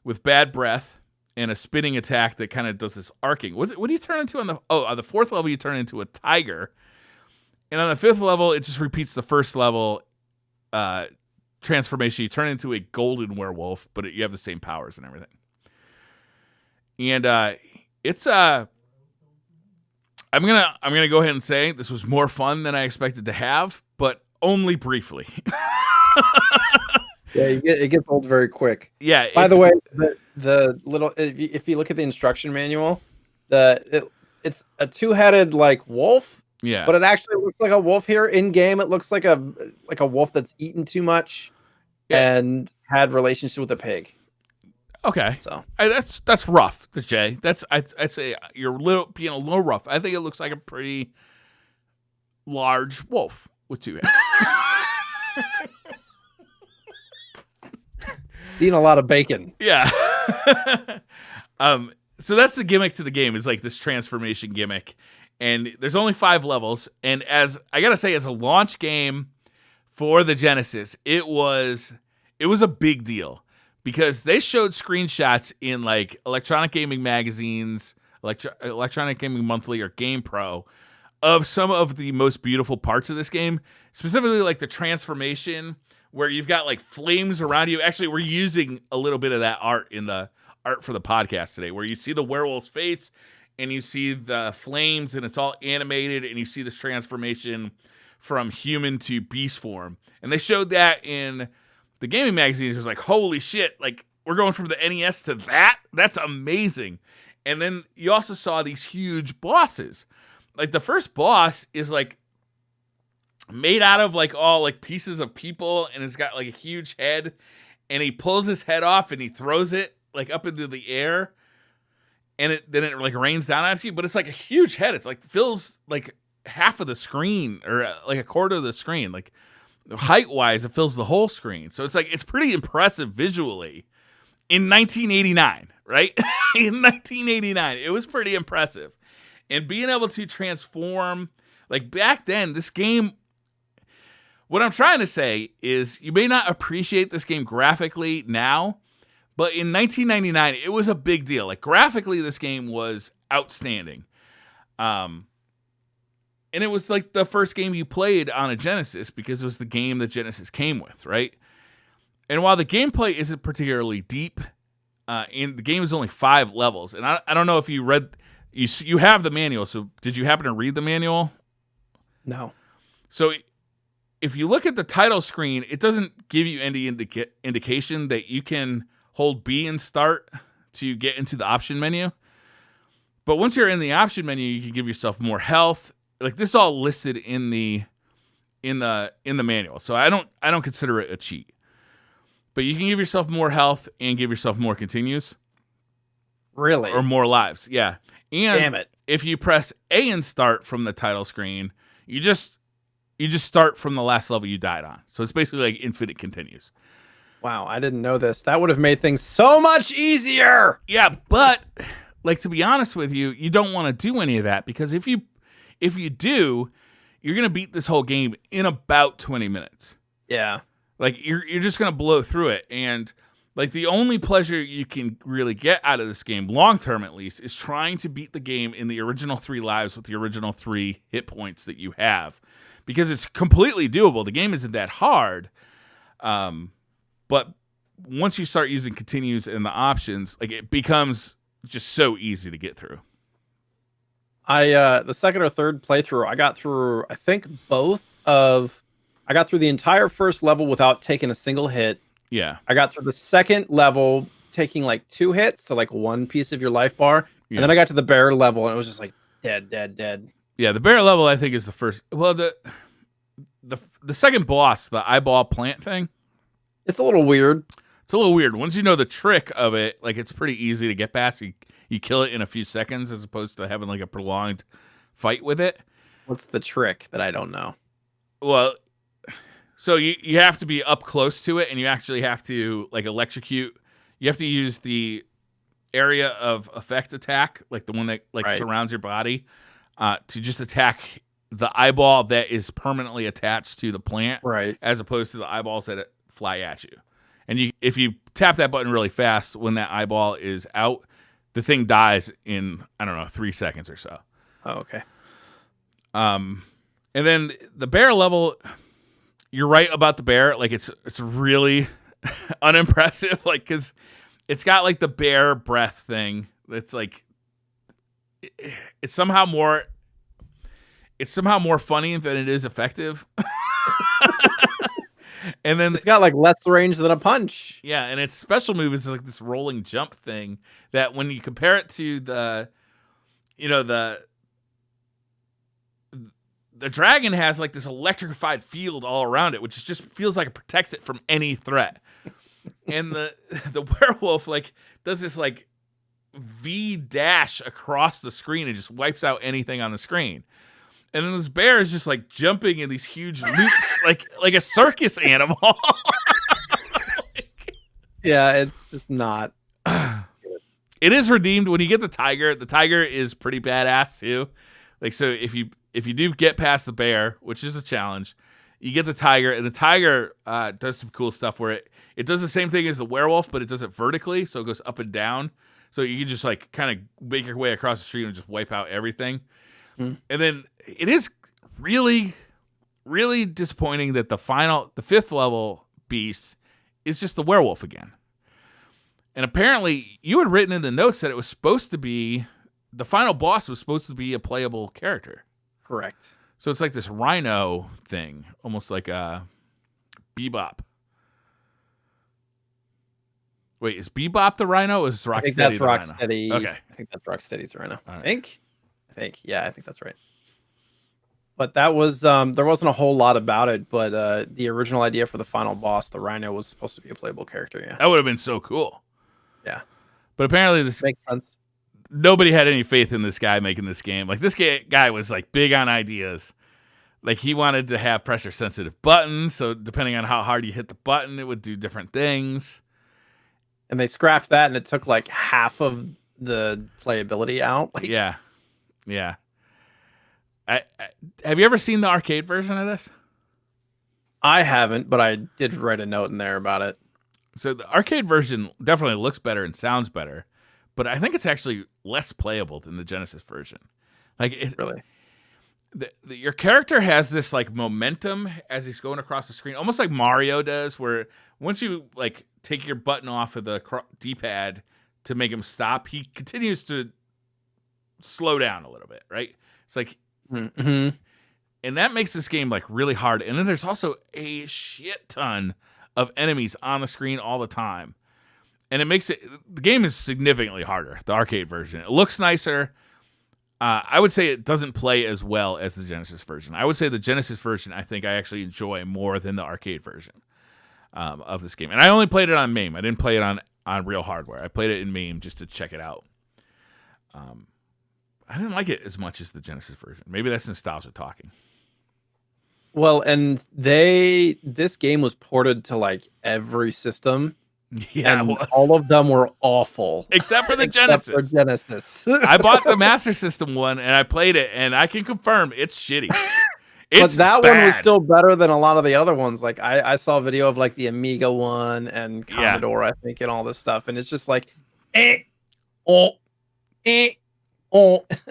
with bad breath and a spinning attack that kind of does this arcing. What do you turn into on the fourth level? You turn into a tiger. And on the fifth level, it just repeats the first level transformation. You turn into a golden werewolf, but you have the same powers and everything. And it's I'm gonna go ahead and say this was more fun than I expected to have, but only briefly. Yeah, it gets old very quick. Yeah. By the way, the little, if you look at the instruction manual, it's a 2-headed like wolf. Yeah. But it actually looks like a wolf here in game. It looks like a wolf that's eaten too much and had relationship with a pig. Okay, so that's rough, Jay. I'd say you're being a little rough. I think it looks like a pretty large wolf with 2 heads. Eating a lot of bacon. Yeah. So that's the gimmick to the game, is like this transformation gimmick, and there's only 5 levels. And as I gotta say, as a launch game for the Genesis, it was a big deal. Because they showed screenshots in like Electronic Gaming magazines, Electronic Gaming Monthly or GamePro, of some of the most beautiful parts of this game. Specifically like the transformation where you've got like flames around you. Actually, we're using a little bit of that art in the art for the podcast today, where you see the werewolf's face and you see the flames and it's all animated, and you see this transformation from human to beast form. And they showed that in the gaming magazines. Was like, holy shit, like we're going from the NES to that? That's amazing. And then you also saw these huge bosses. Like the first boss is like made out of like all like pieces of people, and it's got like a huge head, and he pulls his head off and he throws it like up into the air, and then it like rains down on you. But it's like a huge head. It's like fills like half of the screen, or like a quarter of the screen. Like height-wise, it fills the whole screen. So it's like, it's pretty impressive visually in 1989, right? In 1989, it was pretty impressive. And being able to transform, like back then, this game, what I'm trying to say is you may not appreciate this game graphically now, but in 1999, it was a big deal. Like graphically, this game was outstanding. And it was like the first game you played on a Genesis, because it was the game that Genesis came with, right? And while the gameplay isn't particularly deep, and the game is only 5 levels, and I don't know if you read, you have the manual, so did you happen to read the manual? No. So if you look at the title screen, it doesn't give you any indication that you can hold B and start to get into the option menu. But once you're in the option menu, you can give yourself more health. Like this is all listed in the manual, so I don't consider it a cheat. But you can give yourself more health and give yourself more continues. Really? Or more lives, yeah. And damn it, if you press A and start from the title screen, you just start from the last level you died on. So it's basically like infinite continues. Wow, I didn't know this. That would have made things so much easier. Yeah, but like, to be honest with you, you don't want to do any of that, because if you do, you're going to beat this whole game in about 20 minutes. Yeah. Like, you're just going to blow through it. And, like, the only pleasure you can really get out of this game, long-term at least, is trying to beat the game in the original 3 lives with the original 3 hit points that you have. Because it's completely doable. The game isn't that hard. But once you start using continues and the options, like, it becomes just so easy to get through. The second or third playthrough, I got through, I think I got through the entire first level without taking a single hit. Yeah. I got through the second level taking like 2 hits, so like 1 piece of your life bar. Yeah. And then I got to the bear level and it was just like dead. Yeah, the bear level I think is the first. Well, the second boss, the eyeball plant thing, it's a little weird. It's a little weird. Once you know the trick of it, like, it's pretty easy to get past. You kill it in a few seconds as opposed to having like a prolonged fight with it. What's the trick that I don't know? Well, So you have to be up close to it, and you actually have to like electrocute. You have to use the area of effect attack, like the one that like surrounds your body, to just attack the eyeball that is permanently attached to the plant, as opposed to the eyeballs that fly at you. And if you tap that button really fast when that eyeball is out, the thing dies in, I don't know, 3 seconds or so. Oh, okay. And then the bear level, you're right about the bear. Like it's really unimpressive. Like, cause it's got like the bear breath thing. It's like, it's somehow more funny than it is effective. And then it's got like less range than a punch. Yeah, and its special move is like this rolling jump thing that when you compare it to the dragon has like this electrified field all around it, which just feels like it protects it from any threat. And the werewolf like does this like V dash across the screen and just wipes out anything on the screen. And then this bear is just like jumping in these huge loops, like a circus animal. Yeah, it's just not. It is redeemed when you get the tiger. The tiger is pretty badass too. Like, so if you do get past the bear, which is a challenge, you get the tiger, and the tiger does some cool stuff where it does the same thing as the werewolf, but it does it vertically, so it goes up and down. So you can just like kind of make your way across the street and just wipe out everything. And then it is really, really disappointing that the 5th level beast is just the werewolf again. And apparently you had written in the notes that it was supposed to be, the final boss was supposed to be a playable character. Correct. So it's like this rhino thing, almost like a Bebop. Wait, is Bebop the rhino or is Rocksteady? I think that's Rocksteady. Okay. I think that's Rocksteady's rhino. Right. I think. Yeah, I think that's right. But that was there wasn't a whole lot about it, but the original idea for the final boss, the rhino, was supposed to be a playable character. Yeah, that would have been so cool. Yeah, but apparently this makes sense. Nobody had any faith in this guy making this game. Like, this guy was like big on ideas. Like, he wanted to have pressure sensitive buttons, so depending on how hard you hit the button, it would do different things. And they scrapped that, and it took like half of the playability out. Like, yeah. Have you ever seen the arcade version of this? I haven't, but I did write a note in there about it. So the arcade version definitely looks better and sounds better, but I think it's actually less playable than the Genesis version. Like, really, your character has this like momentum as he's going across the screen, almost like Mario does, where once you like take your button off of the D-pad to make him stop, he continues to slow down a little bit, right? It's like, and that makes this game like really hard. And then there's also a shit ton of enemies on the screen all the time, and it makes the game is significantly harder. The arcade version, it looks nicer. I would say it doesn't play as well as the Genesis version. I would say the Genesis version, I think I actually enjoy more than the arcade version of this game. And I only played it on MAME. I didn't play it on real hardware. I played it in MAME just to check it out. I didn't like it as much as the Genesis version. Maybe that's nostalgia talking. Well, and this game was ported to like every system. Yeah, and all of them were awful. Except for the Genesis. For Genesis. I bought the Master System one, and I played it, and I can confirm it's shitty. But that one was still better than a lot of the other ones. Like, I saw a video of like the Amiga one and Commodore, I think, and all this stuff. And it's just like, it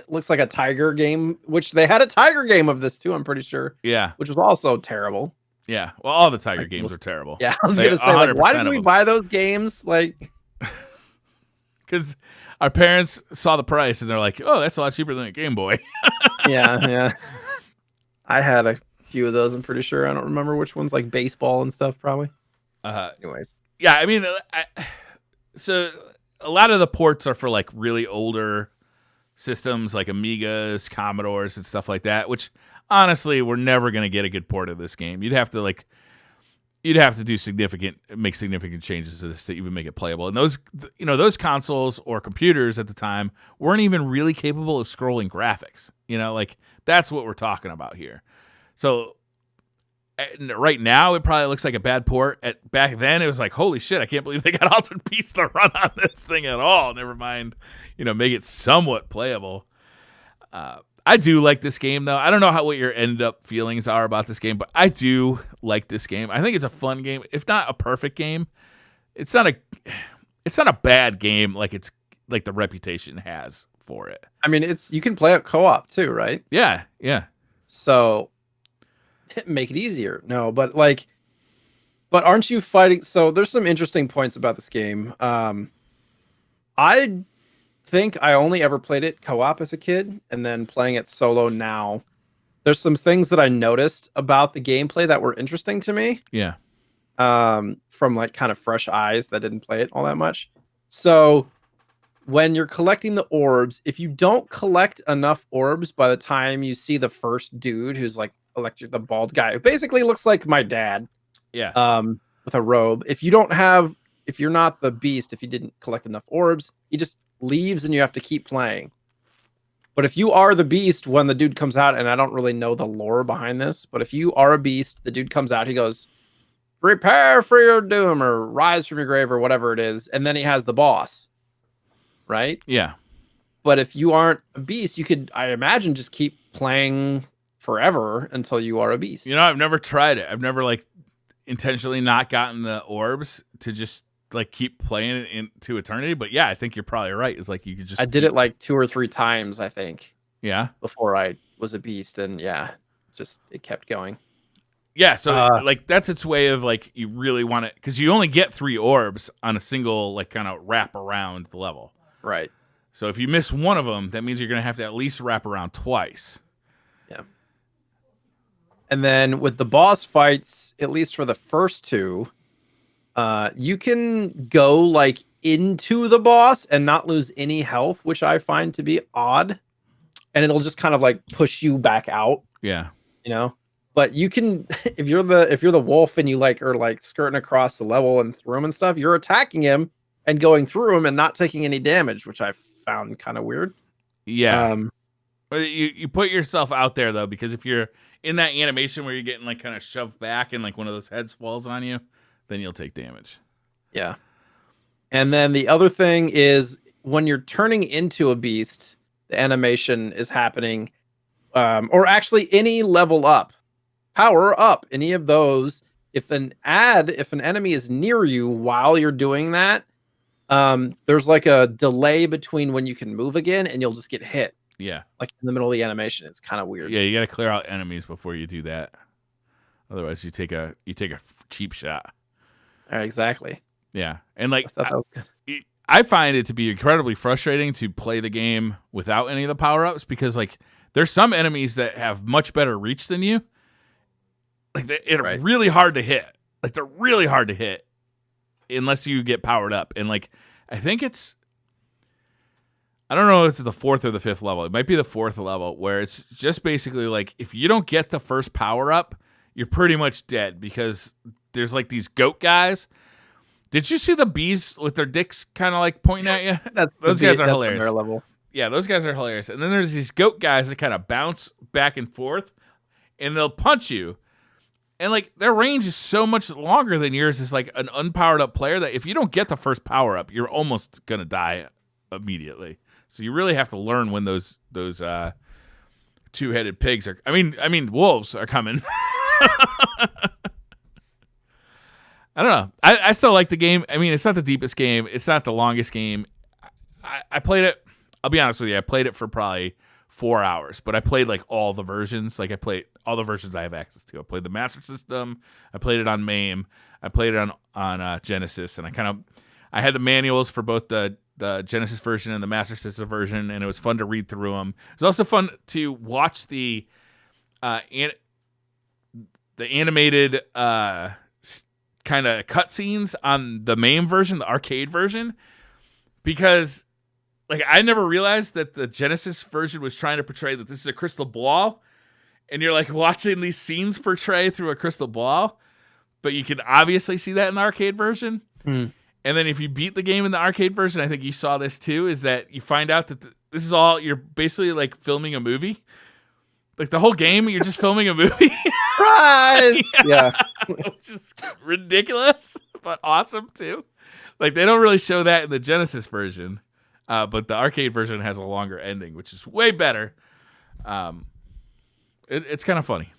looks like a Tiger game, which they had a Tiger game of this too, I'm pretty sure. Yeah. Which was also terrible. Yeah. Well, all the Tiger games are terrible. Yeah. I was going to say, like, why did we buy those games? Like, because our parents saw the price and they're like, oh, that's a lot cheaper than a Game Boy. Yeah. I had a few of those, I'm pretty sure. I don't remember which ones, like baseball and stuff, probably. Anyways. Yeah. I mean, so a lot of the ports are for like really older systems like Amigas, Commodores, and stuff like that, which honestly, we're never going to get a good port of this game. You'd have to do make significant changes to this to even make it playable. And those consoles or computers at the time weren't even really capable of scrolling graphics. Like, that's what we're talking about here. So right now it probably looks like a bad port. Back then it was like, holy shit, I can't believe they got Altered Beast to run on this thing at all. Never mind, make it somewhat playable. I do like this game though. I don't know what your end up feelings are about this game, but I do like this game. I think it's a fun game, if not a perfect game. It's not a bad game like it's like the reputation has for it. I mean, you can play it co-op too, right? Yeah. So make it easier. No, but aren't you fighting? So there's some interesting points about this game. I think I only ever played it co-op as a kid, and then playing it solo now. There's some things that I noticed about the gameplay that were interesting to me. Yeah. From like kind of fresh eyes that didn't play it all that much. So when you're collecting the orbs, if you don't collect enough orbs by the time you see the first dude who's like the bald guy, who basically looks like my dad. Yeah. With a robe. If you're not the beast, if you didn't collect enough orbs, he just leaves and you have to keep playing. But if you are the beast when the dude comes out, and I don't really know the lore behind this, but if you are a beast, the dude comes out, he goes, prepare for your doom, or rise from your grave, or whatever it is, and then he has the boss. Right? Yeah. But if you aren't a beast, you could, I imagine, just keep playing forever until you are a beast. I've never tried it. I've never intentionally not gotten the orbs to just keep playing it into eternity. But yeah, I think you're probably right. It's you could just. I did it 2 or 3 times, I think. Yeah. Before I was a beast, and yeah, just it kept going. Yeah, so that's its way of you really want it, because you only get 3 orbs on a single kind of wrap around the level. Right. So if you miss one of them, that means you're going to have to at least wrap around twice. Yeah. And then with the boss fights, at least for the first 2, you can go into the boss and not lose any health, which I find to be odd. And it'll just kind of push you back out. Yeah. But you can, if you're the wolf and you are skirting across the level and through him and stuff, you're attacking him and going through him and not taking any damage, which I found kind of weird. Yeah. You put yourself out there though, because if you're in that animation where you're getting kind of shoved back and one of those heads falls on you, then you'll take damage. Yeah. And then the other thing is when you're turning into a beast, the animation is happening, or actually any level up, power up, any of those. If an enemy is near you while you're doing that, there's a delay between when you can move again and you'll just get hit. Yeah. In the middle of the animation. It's kind of weird. Yeah, you got to clear out enemies before you do that. Otherwise, you take a cheap shot. Exactly. Yeah. And I thought that was good. I find it to be incredibly frustrating to play the game without any of the power-ups, because there's some enemies that have much better reach than you. They're right. really hard to hit. They're really hard to hit unless you get powered up. And I think I don't know if it's the 4th or the 5th level. It might be the 4th level, where it's just basically if you don't get the first power up, you're pretty much dead, because there's these goat guys. Did you see the bees with their dicks kind of pointing at you? Those guys are hilarious. Their level. Yeah, those guys are hilarious. And then there's these goat guys that kind of bounce back and forth, and they'll punch you. And their range is so much longer than yours as an unpowered up player, that if you don't get the first power up, you're almost gonna die immediately. So you really have to learn when those two-headed pigs are. I mean wolves are coming. I don't know. I still like the game. I mean, it's not the deepest game. It's not the longest game. I played it. I'll be honest with you. I played it for probably 4 hours, but I played all the versions. I played all the versions I have access to. I played the Master System. I played it on MAME. I played it on Genesis, and I had the manuals for both the Genesis version and the Master System version, and it was fun to read through them. It was also fun to watch the animated kind of cutscenes on the MAME version, the arcade version, because I never realized that the Genesis version was trying to portray that this is a crystal ball, and you're watching these scenes portray through a crystal ball, but you can obviously see that in the arcade version. Mm. And then if you beat the game in the arcade version, I think you saw this too, is that you find out that this is all, you're basically filming a movie. The whole game, you're just filming a movie. Rise. Yeah. Which is ridiculous, but awesome too. Like they don't really show that in the Genesis version, but the arcade version has a longer ending, which is way better. It's kind of funny.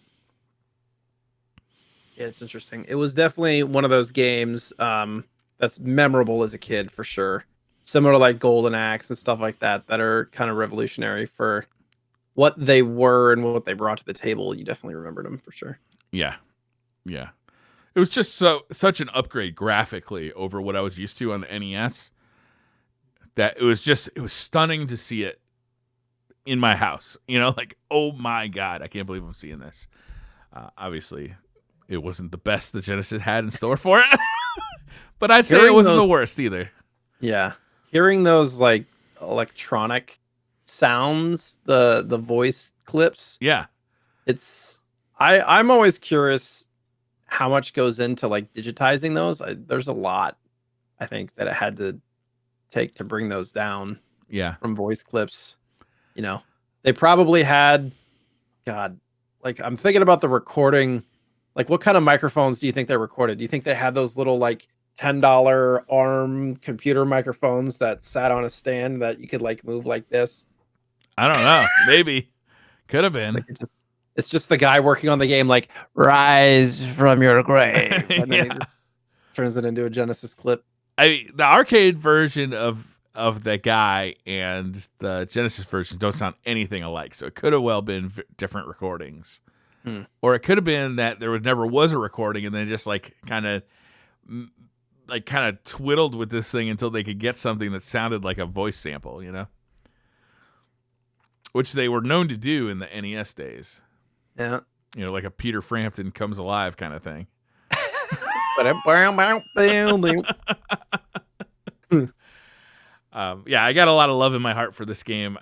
Yeah, it's interesting. It was definitely one of those games that's memorable as a kid for sure. Similar to like Golden Axe and stuff like that are kind of revolutionary for what they were and what they brought to the table. You definitely remembered them for sure. Yeah. Yeah. It was just such an upgrade graphically over what I was used to on the NES that it was stunning to see it in my house. You know, like, oh my God, I can't believe I'm seeing this. Obviously, it wasn't the best the Genesis had in store for it, but I'd say it wasn't the worst either. Yeah. Hearing those like electronic sounds, the voice clips. Yeah. I'm always curious how much goes into like digitizing those. There's a lot, I think, that it had to take to bring those down. Yeah. From voice clips. You know, they probably had, God, like I'm thinking about the recording. Like, what kind of microphones do you think they recorded? Do you think they had those little like $10 ARM computer microphones that sat on a stand that you could like move like this? I don't know. Maybe. Could have been. Like it's just the guy working on the game, like, rise from your grave. And then he just turns it into a Genesis clip. I mean, the arcade version of the guy and the Genesis version don't sound anything alike. So it could have well been different recordings. Or it could have been that there never was a recording and then just like kind of twiddled with this thing until they could get something that sounded like a voice sample, you know? Which they were known to do in the NES days. Yeah. You know, like a Peter Frampton Comes Alive kind of thing. Yeah, I got a lot of love in my heart for this game.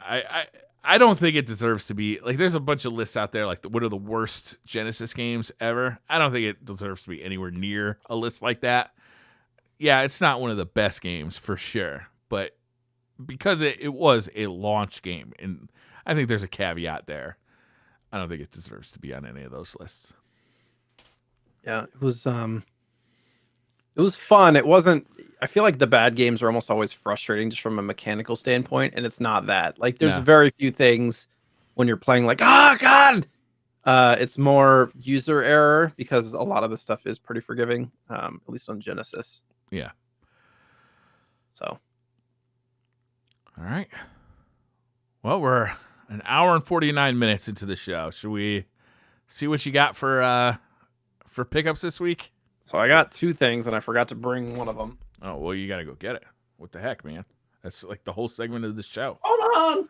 I don't think it deserves to be like. There's a bunch of lists out there like what are the worst Genesis games ever. I don't think it deserves to be anywhere near a list like that. Yeah, it's not one of the best games for sure, but because it was a launch game, and I think there's a caveat there. I don't think it deserves to be on any of those lists. Yeah, it was fun. It wasn't. I feel like the bad games are almost always frustrating just from a mechanical standpoint, and it's not that. Like, there's very few things when you're playing like, oh God. It's more user error because a lot of the stuff is pretty forgiving, at least on Genesis. Yeah. So. All right. Well, we're an hour and 49 minutes into the show. Should we see what you got for pickups this week? So I got two things, and I forgot to bring one of them. Oh, well, you got to go get it. What the heck, man? That's like the whole segment of this show. Hold on.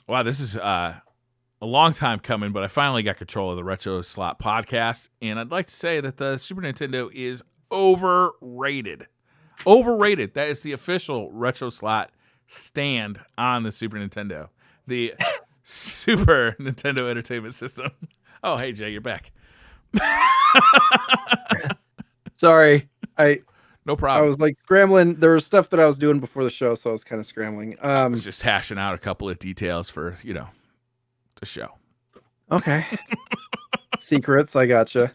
Wow, this is a long time coming, but I finally got control of the RetroSlot podcast, and I'd like to say that the Super Nintendo is overrated. Overrated. That is the official RetroSlot stand on the Super Nintendo. The Super Nintendo Entertainment System. Oh, hey, Jay, you're back. Sorry. No problem. I was like scrambling. There was stuff that I was doing before the show, so I was kind of scrambling. I was just hashing out a couple of details for, the show. Okay. Secrets, I gotcha.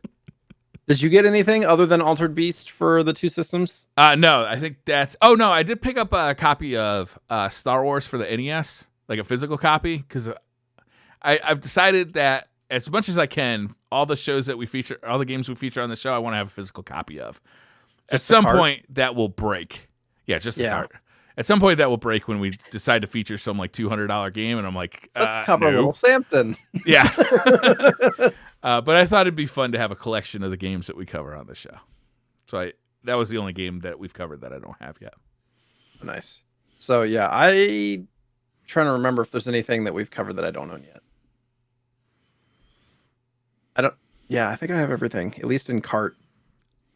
Did you get anything other than Altered Beast for the two systems? No, I think that's... Oh, no, I did pick up a copy of Star Wars for the NES, like a physical copy, because I've decided that as much as I can, all the shows that we feature, all the games we feature on the show, I want to have a physical copy of. At some point, that will break. Yeah, just the cart. At some point, that will break when we decide to feature some like $200 game, and I'm like, let's cover Little Samson. Yeah. But I thought it'd be fun to have a collection of the games that we cover on the show. So that was the only game that we've covered that I don't have yet. Nice. So yeah, I'm trying to remember if there's anything that we've covered that I don't own yet. I think I have everything, at least in cart.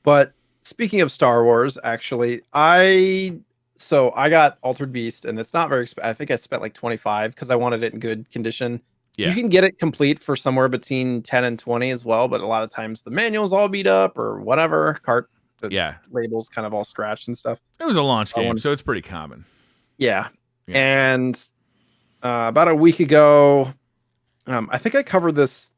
But speaking of Star Wars, actually, I got Altered Beast, and it's not very expensive. I think I spent like $25 because I wanted it in good condition. Yeah. You can get it complete for somewhere between 10 and 20 as well, but a lot of times the manual's all beat up or whatever. The label's kind of all scratched and stuff. It was a launch game, so it's pretty common. Yeah. And about a week ago. I think I covered this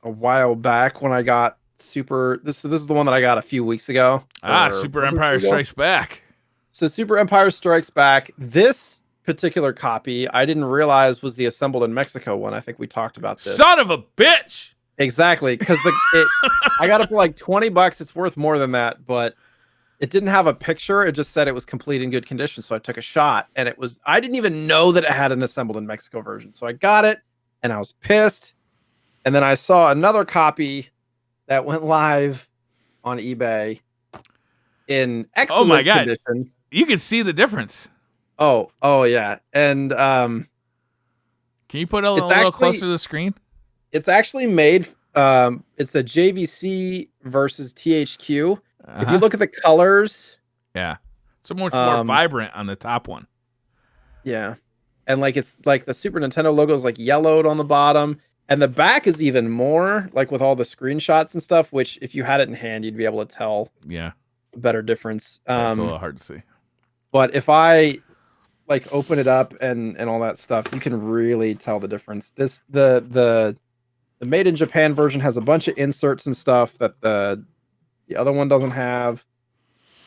a while back when I got Super. This is the one that I got a few weeks ago. Or Super a week or two Empire ago. Strikes Back. So Super Empire Strikes Back. This particular copy, I didn't realize was the assembled in Mexico one. I think we talked about this. Son of a bitch! Exactly, because I got it for like $20. It's worth more than that, but it didn't have a picture. It just said it was complete in good condition. So I took a shot, and it was. I didn't even know that it had an assembled in Mexico version. So I got it, and I was pissed. And then I saw another copy that went live on eBay in excellent condition. You can see the difference. Oh yeah. And can you put a little closer to the screen? It's actually made. It's a JVC versus THQ. If you look at the colors, yeah, it's much more vibrant on the top one. Yeah, and like it's like the Super Nintendo logo is like yellowed on the bottom, and the back is even more like with all the screenshots and stuff. Which, if you had it in hand, you'd be able to tell. Yeah, a better difference. That's a little hard to see. But if I like open it up and all that stuff, you can really tell the difference. The Made in Japan version has a bunch of inserts and stuff that the other one doesn't have.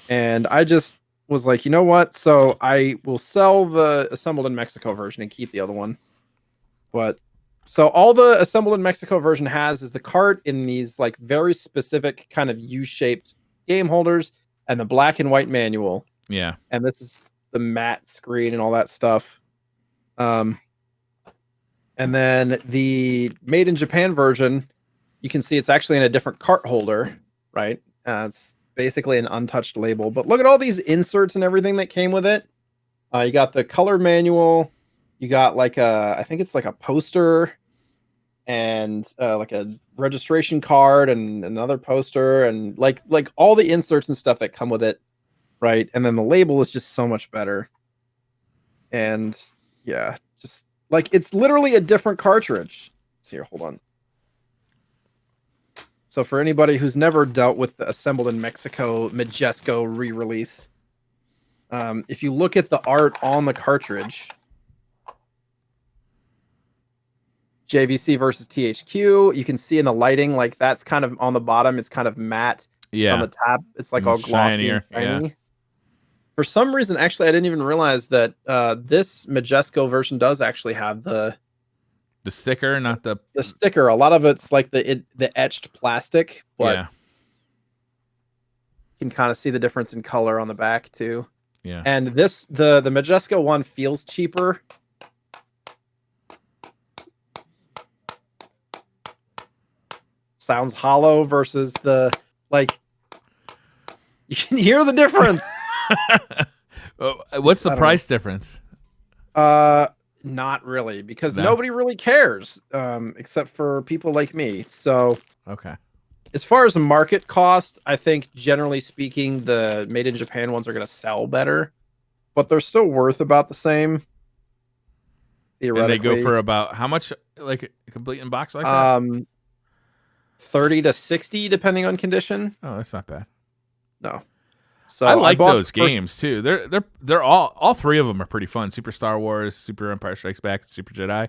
And I just was like, you know what? So I will sell the assembled in Mexico version and keep the other one. But so all the assembled in Mexico version has is the cart in these like very specific kind of U-shaped game holders and the black and white manual. Yeah. And this is the matte screen and all that stuff. And then the Made in Japan version, you can see it's actually in a different cart holder, right? It's basically an untouched label. But look at all these inserts and everything that came with it. You got the color manual. You got like I think it's like a poster and like a registration card and another poster and like all the inserts and stuff that come with it, right? And then the label is just so much better. And yeah, just like it's literally a different cartridge. So here, hold on. So for anybody who's never dealt with the Assembled in Mexico Majesco re-release, if you look at the art on the cartridge, JVC versus THQ, you can see in the lighting, like that's kind of on the bottom, it's kind of matte. Yeah. On the top, it's like all glossy and shiny. Yeah. For some reason, actually, I didn't even realize that this Majesco version does actually have the sticker, not the sticker. A lot of it's like the etched plastic, but yeah. You can kind of see the difference in color on the back too. Yeah. And this the Majesco one feels cheaper. Sounds hollow versus the like. You can hear the difference. What's the price difference? Not really, because nobody really cares, except for people like me. So, okay. As far as the market cost, I think generally speaking, the Made in Japan ones are going to sell better, but they're still worth about the same. Theoretically, and they go for about how much, like complete in box like that? 30 to 60, depending on condition. Oh, that's not bad. No. So I like those games too. They're all three of them are pretty fun. Super Star Wars, Super Empire Strikes Back, Super Jedi.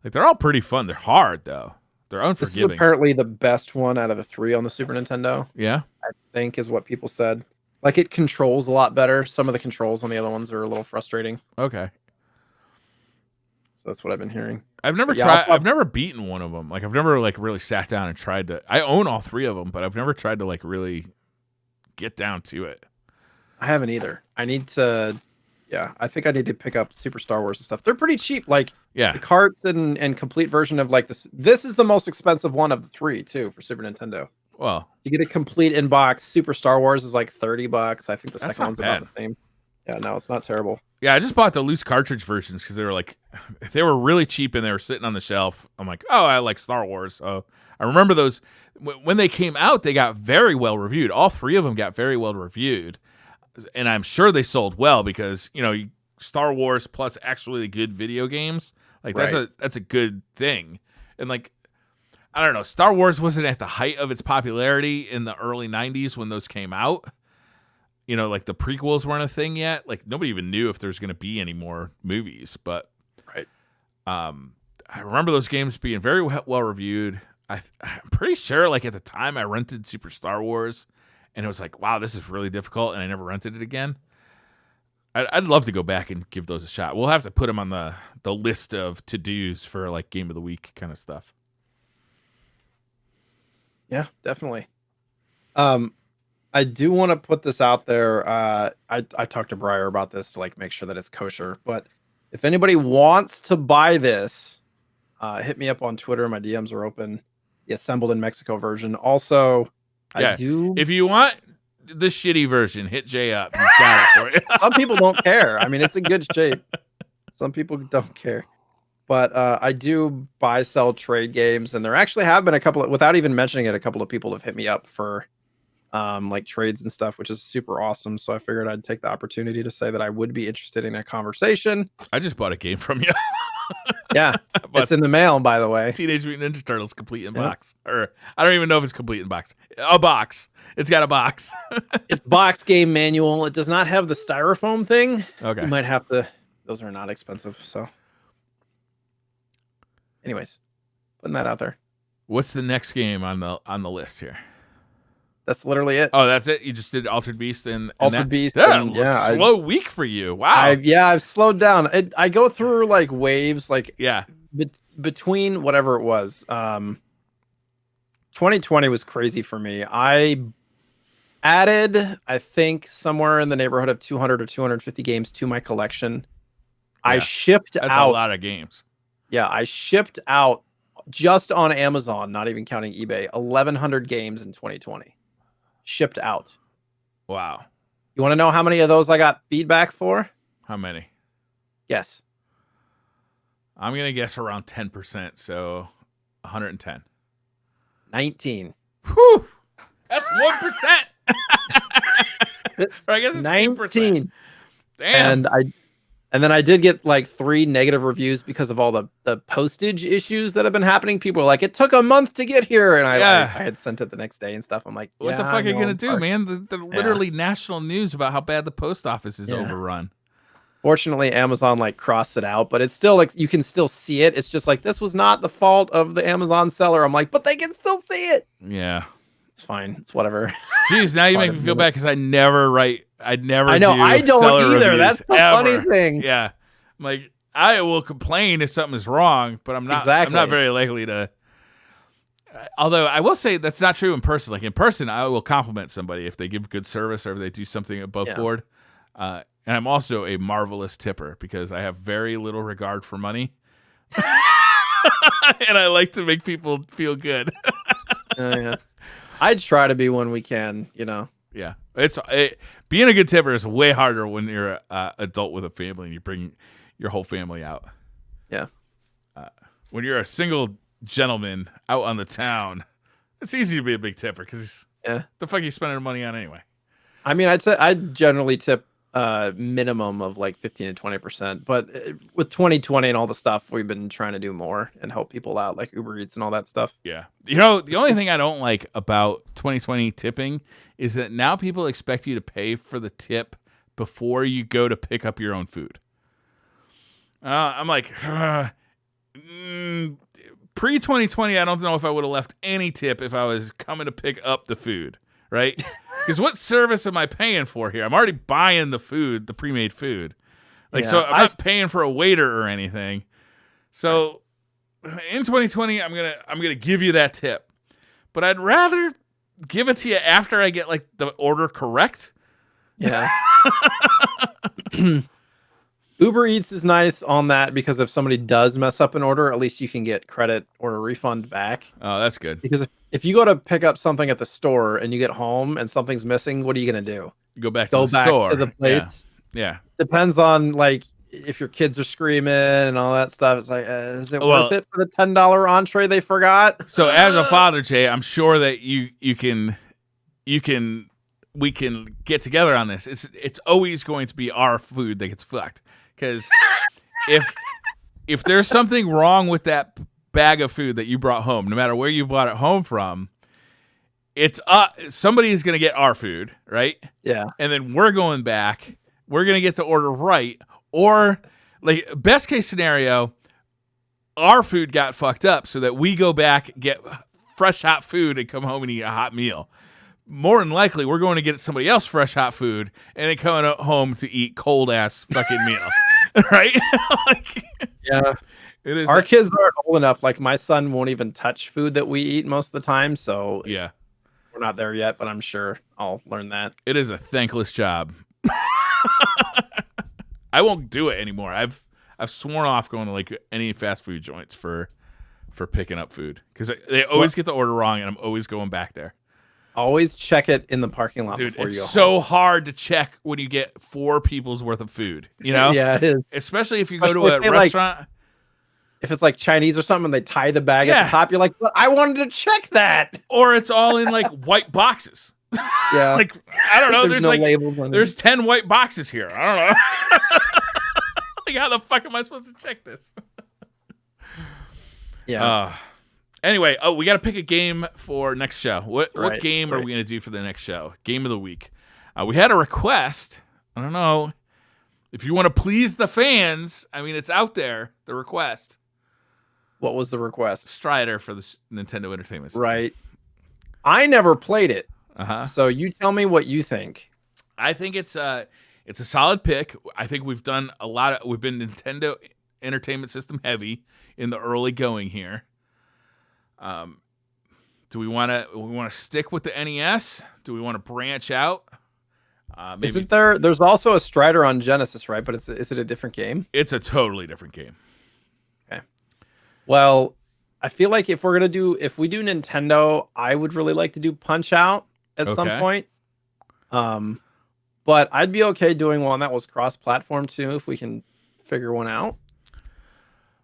Like they're all pretty fun. They're hard though. They're unforgiving. This is apparently the best one out of the three on the Super Nintendo. Yeah. I think is what people said. Like it controls a lot better. Some of the controls on the other ones are a little frustrating. Okay. So that's what I've been hearing. I've never tried. I've never beaten one of them. Like I've never like really sat down and tried to. I own all three of them, but I've never tried to like really get down to it. I haven't either. I need to. Yeah, I think I need to pick up Super Star Wars and stuff. They're pretty cheap. Like the carts and complete version of like this. This is the most expensive one of the three too for Super Nintendo. Well, you get a complete in box. Super Star Wars is like $30. I think the second one's about the same. Yeah, no, it's not terrible. Yeah, I just bought the loose cartridge versions because they were like, they were really cheap and they were sitting on the shelf. I'm like, oh, I like Star Wars. So I remember those when they came out. They got very well reviewed. All three of them got very well reviewed, and I'm sure they sold well because Star Wars plus actually good video games, like that's a good thing. And like, I don't know, Star Wars wasn't at the height of its popularity in the early '90s when those came out. Like the prequels weren't a thing yet. Like nobody even knew if there's going to be any more movies. But I remember those games being very well reviewed. I'm pretty sure, like at the time, I rented Super Star Wars, and it was like, wow, this is really difficult, and I never rented it again. I'd love to go back and give those a shot. We'll have to put them on the list of to-dos for like Game of the Week kind of stuff. Yeah, definitely. I do want to put this out there. I talked to Briar about this to like make sure that it's kosher. But if anybody wants to buy this, hit me up on Twitter. My DMs are open. The assembled in Mexico version. Also, Yeah. I do. If you want the shitty version, hit Jay up. He's got it for you. Some people don't care. I mean, it's in good shape. Some people don't care. But I do buy, sell, trade games, and there actually have been a couple of, without even mentioning it, a couple of people have hit me up for like trades and stuff, which is super awesome. So I figured I'd take the opportunity to say that I would be interested in a conversation. I just bought a game from you. Yeah, it's in the mail, by the way. Teenage Mutant Ninja Turtles complete in box. Or I don't even know if it's complete in box. A box. It's got a box. It's box game manual. It does not have the styrofoam thing. Okay. You might have to. Those are not expensive. So, anyways, putting that out there. What's the next game on the list here? That's literally it. Oh, that's it. You just did Altered Beast and Altered Beast. Yeah, slow week for you. Wow. I've slowed down. I go through like waves, like between whatever it was. 2020 was crazy for me. I added, I think, somewhere in the neighborhood of 200 or 250 games to my collection. Yeah, I shipped out. That's a lot of games. Yeah, I shipped out just on Amazon, not even counting eBay, 1,100 games in 2020. Shipped out. Wow. You want to know how many of those I got feedback for? How many? Yes. I'm going to guess around 10%, so 110. 19. Whew. That's 1%. Or I guess it's 19. 2%. Damn. And then I did get like 3 negative reviews because of all the postage issues that have been happening. People are like, it took a month to get here. And I had sent it the next day and stuff. I'm like, what the fuck are you going to do, man? The literally national news about how bad the post office is overrun. Fortunately, Amazon like crossed it out, but it's still like, you can still see it. It's just like, this was not the fault of the Amazon seller. I'm like, but they can still see it. Yeah. It's fine. It's whatever. Jeez, now you make me feel bad because I never write. I know. I don't either. That's the funny thing. Yeah, I'm like, I will complain if something is wrong, but I'm not. Exactly. I'm not very likely to. Although I will say that's not true in person. Like in person, I will compliment somebody if they give good service or if they do something above board. And I'm also a marvelous tipper because I have very little regard for money, and I like to make people feel good. Yeah. I'd try to be when we can, you know. Yeah, being a good tipper is way harder when you're an adult with a family and you bring your whole family out. Yeah. When you're a single gentleman out on the town, it's easy to be a big tipper because the fuck are you spending money on anyway? I mean, I'd say I'd generally tip minimum of like 15 to 20%, but with 2020 and all the stuff, we've been trying to do more and help people out, like Uber Eats and all that stuff. Yeah, you know, the only thing I don't like about 2020 tipping is that now people expect you to pay for the tip before you go to pick up your own food. I'm like, pre-2020, I don't know if I would have left any tip if I was coming to pick up the food. Right? Because what service am I paying for here? I'm already buying the food, the pre-made food. Like, so I'm not paying for a waiter or anything. So in 2020, I'm gonna give you that tip. But I'd rather give it to you after I get like the order correct. Yeah. Uber Eats is nice on that because if somebody does mess up an order, at least you can get credit or a refund back. Oh, that's good. Because if you go to pick up something at the store and you get home and something's missing, what are you going to do? Go back to the place. Yeah. Depends on like if your kids are screaming and all that stuff. It's like, is it worth it for the $10 entree they forgot? So as a father, Jay, I'm sure that we can get together on this. It's always going to be our food that gets fucked. Because if there's something wrong with that bag of food that you brought home, no matter where you brought it home from, it's somebody is going to get our food, right? Yeah. And then we're going back. We're going to get the order right. Or, like, best case scenario, our food got fucked up so that we go back, get fresh hot food, and come home and eat a hot meal. More than likely, we're going to get somebody else fresh hot food and then coming home to eat cold ass fucking meal. Right? Like, Yeah. it is. Our kids aren't old enough. Like my son won't even touch food that we eat most of the time. So Yeah. we're not there yet, but I'm sure I'll learn that. It is a thankless job. I won't do it anymore. I've sworn off going to like any fast food joints for picking up food because they always get the order wrong, and I'm always going back there. Always check it in the parking lot Dude, before you go it's so home. hard to check when you get 4 people's worth of food. You know, Yeah, it is. especially if you Especially go to if a they, like, restaurant. If it's like Chinese or something, and they tie the bag at Yeah. the top. You're like, but I wanted to check that. Or it's all in like white boxes. Yeah, Like, I don't know. There's no like labels on there's 10 white boxes here. I don't know. Like, how the fuck am I supposed to check this? it. Yeah. Anyway, we got to pick a game for next show. What game are right. we going to do for the next show? Game of the week. We had a request. I don't know if you want to please the fans. I mean, it's out there. The request. What was the request? Strider for the Nintendo Entertainment System. Right. I never played it, Uh-huh. so you tell me what you think. I think it's a solid pick. I think we've done we've been Nintendo Entertainment System heavy in the early going here. Do we want to stick with the NES? Do we want to branch out? Maybe Isn't there? There's also a Strider on Genesis, right? But is it a different game? it's a totally different game. Well, I feel like if we do Nintendo, I would really like to do Punch Out at some Okay. point. But I'd be okay doing one that was cross-platform too, if we can figure one out.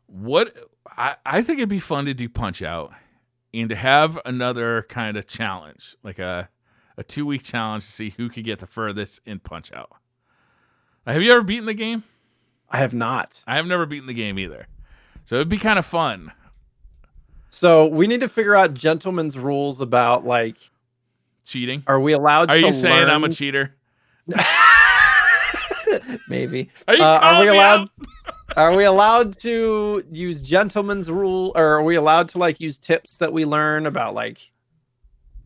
What I think it'd be fun to do Punch Out and to have another kind of challenge, like a 2-week challenge to see who could get the furthest in Punch Out. Have you ever beaten the game? I have not. I have never beaten the game either. So it'd be kind of fun. So we need to figure out gentlemen's rules about like, Cheating? are we allowed Are to you saying I'm a learn- cheater? Maybe. Are you Are calling we me allowed? out? Are we allowed to use gentlemen's rule, or are we allowed to like use tips that we learn about like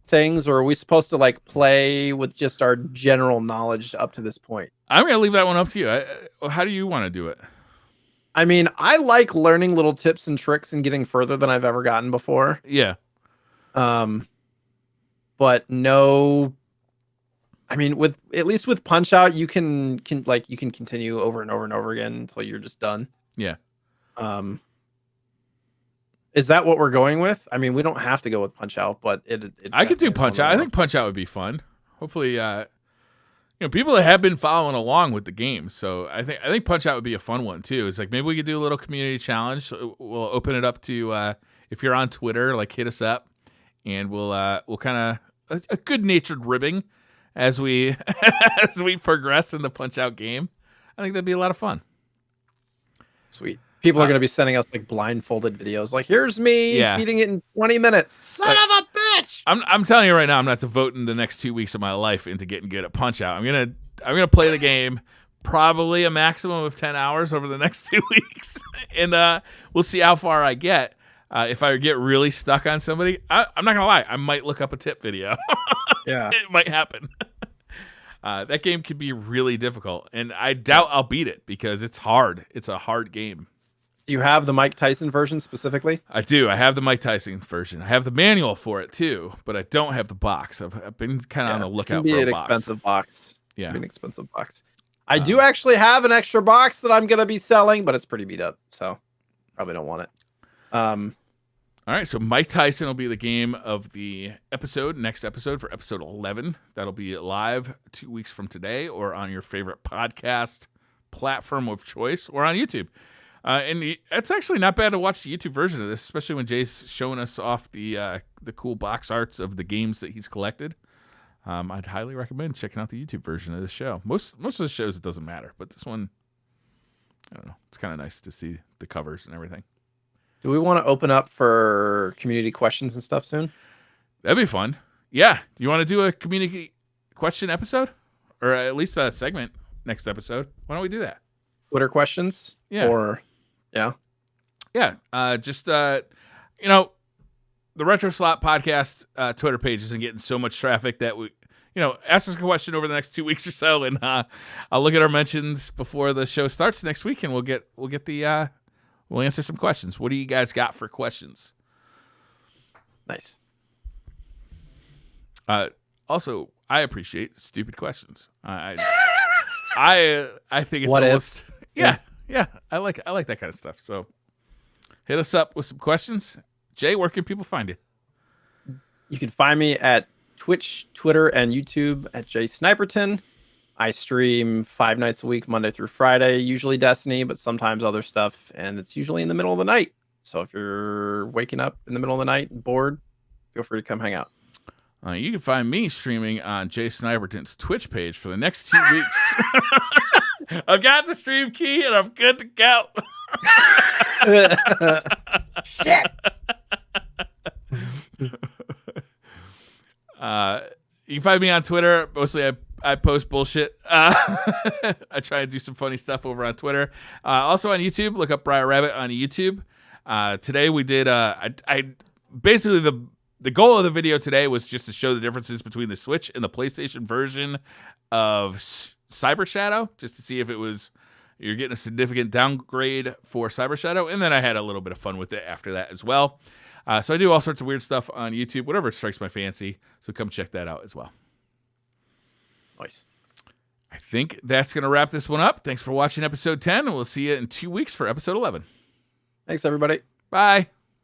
things, or are we supposed to like play with just our general knowledge up to this point? I'm going to leave that one up to you. How do you want to do it? I mean, I like learning little tips and tricks and getting further than I've ever gotten before. Yeah. But no, I mean, at least with Punch Out, you can continue over and over and over again until you're just done. Yeah. Is that what we're going with? I mean, we don't have to go with Punch Out, but I could do definitely is Punch one Out. of I think Punch Out would be fun. Hopefully, people that have been following along with the game. So I think Punch Out would be a fun one too. It's like maybe we could do a little community challenge. We'll open it up to if you're on Twitter, like hit us up, and we'll kind of a good-natured ribbing as we as we progress in the Punch Out game. I think that'd be a lot of fun. Sweet. People are going to be sending us like blindfolded videos. Like, here's me beating it in 20 minutes. Son of a bitch. I'm telling you right now, I'm not devoting the next 2 weeks of my life into getting good at Punch Out. I'm gonna play the game probably a maximum of 10 hours over the next 2 weeks, and we'll see how far I get. If I get really stuck on somebody, I'm not gonna lie, I might look up a tip video. Yeah. It might happen. That game could be really difficult, and I doubt I'll beat it because it's hard. It's a hard game. Do you have the Mike Tyson version specifically? I do. I have the Mike Tyson version. I have the manual for it too, but I don't have the box. I've been kind of on the lookout for a box. Expensive box. Yeah, an expensive box. I do actually have an extra box that I'm gonna be selling, but it's pretty beat up, so probably don't want it. All right, so Mike Tyson will be the game of the next episode for episode 11. That'll be live 2 weeks from today, or on your favorite podcast platform of choice, or on YouTube. And it's actually not bad to watch the YouTube version of this, especially when Jay's showing us off the cool box arts of the games that he's collected. I'd highly recommend checking out the YouTube version of this show. Most of the shows it doesn't matter, but this one, I don't know. It's kind of nice to see the covers and everything. Do we want to open up for community questions and stuff soon? That'd be fun. Yeah. You want to do a community question episode, or at least a segment next episode? Why don't we do that? Twitter questions? Yeah. Or yeah. Yeah. You know, the RetroSlot podcast Twitter page isn't getting so much traffic that we, ask us a question over the next 2 weeks or so, and I'll look at our mentions before the show starts next week, and we'll answer some questions. What do you guys got for questions? Nice. Also, I appreciate stupid questions. I think it's What almost ifs? yeah. I like that kind of stuff. So hit us up with some questions. Jay, where can people find you? You can find me at Twitch, Twitter, and YouTube at JSniperton. I stream 5 nights a week, Monday through Friday, usually Destiny, but sometimes other stuff, and it's usually in the middle of the night. So if you're waking up in the middle of the night and bored, feel free to come hang out. You can find me streaming on JSniperton's Twitch page for the next 2 weeks. I've got the stream key, and I'm good to go. Shit. You can find me on Twitter. Mostly I post bullshit. I try and do some funny stuff over on Twitter. Also on YouTube, look up Briar Rabbit on YouTube. Today we did basically the goal of the video today was just to show the differences between the Switch and the PlayStation version of Cyber Shadow, just to see if you're getting a significant downgrade for Cyber Shadow. And then I had a little bit of fun with it after that as well. So I do all sorts of weird stuff on YouTube, whatever strikes my fancy. So come check that out as well. Nice. I think that's going to wrap this one up. Thanks for watching episode 10, and we'll see you in 2 weeks for episode 11. Thanks, everybody. Bye.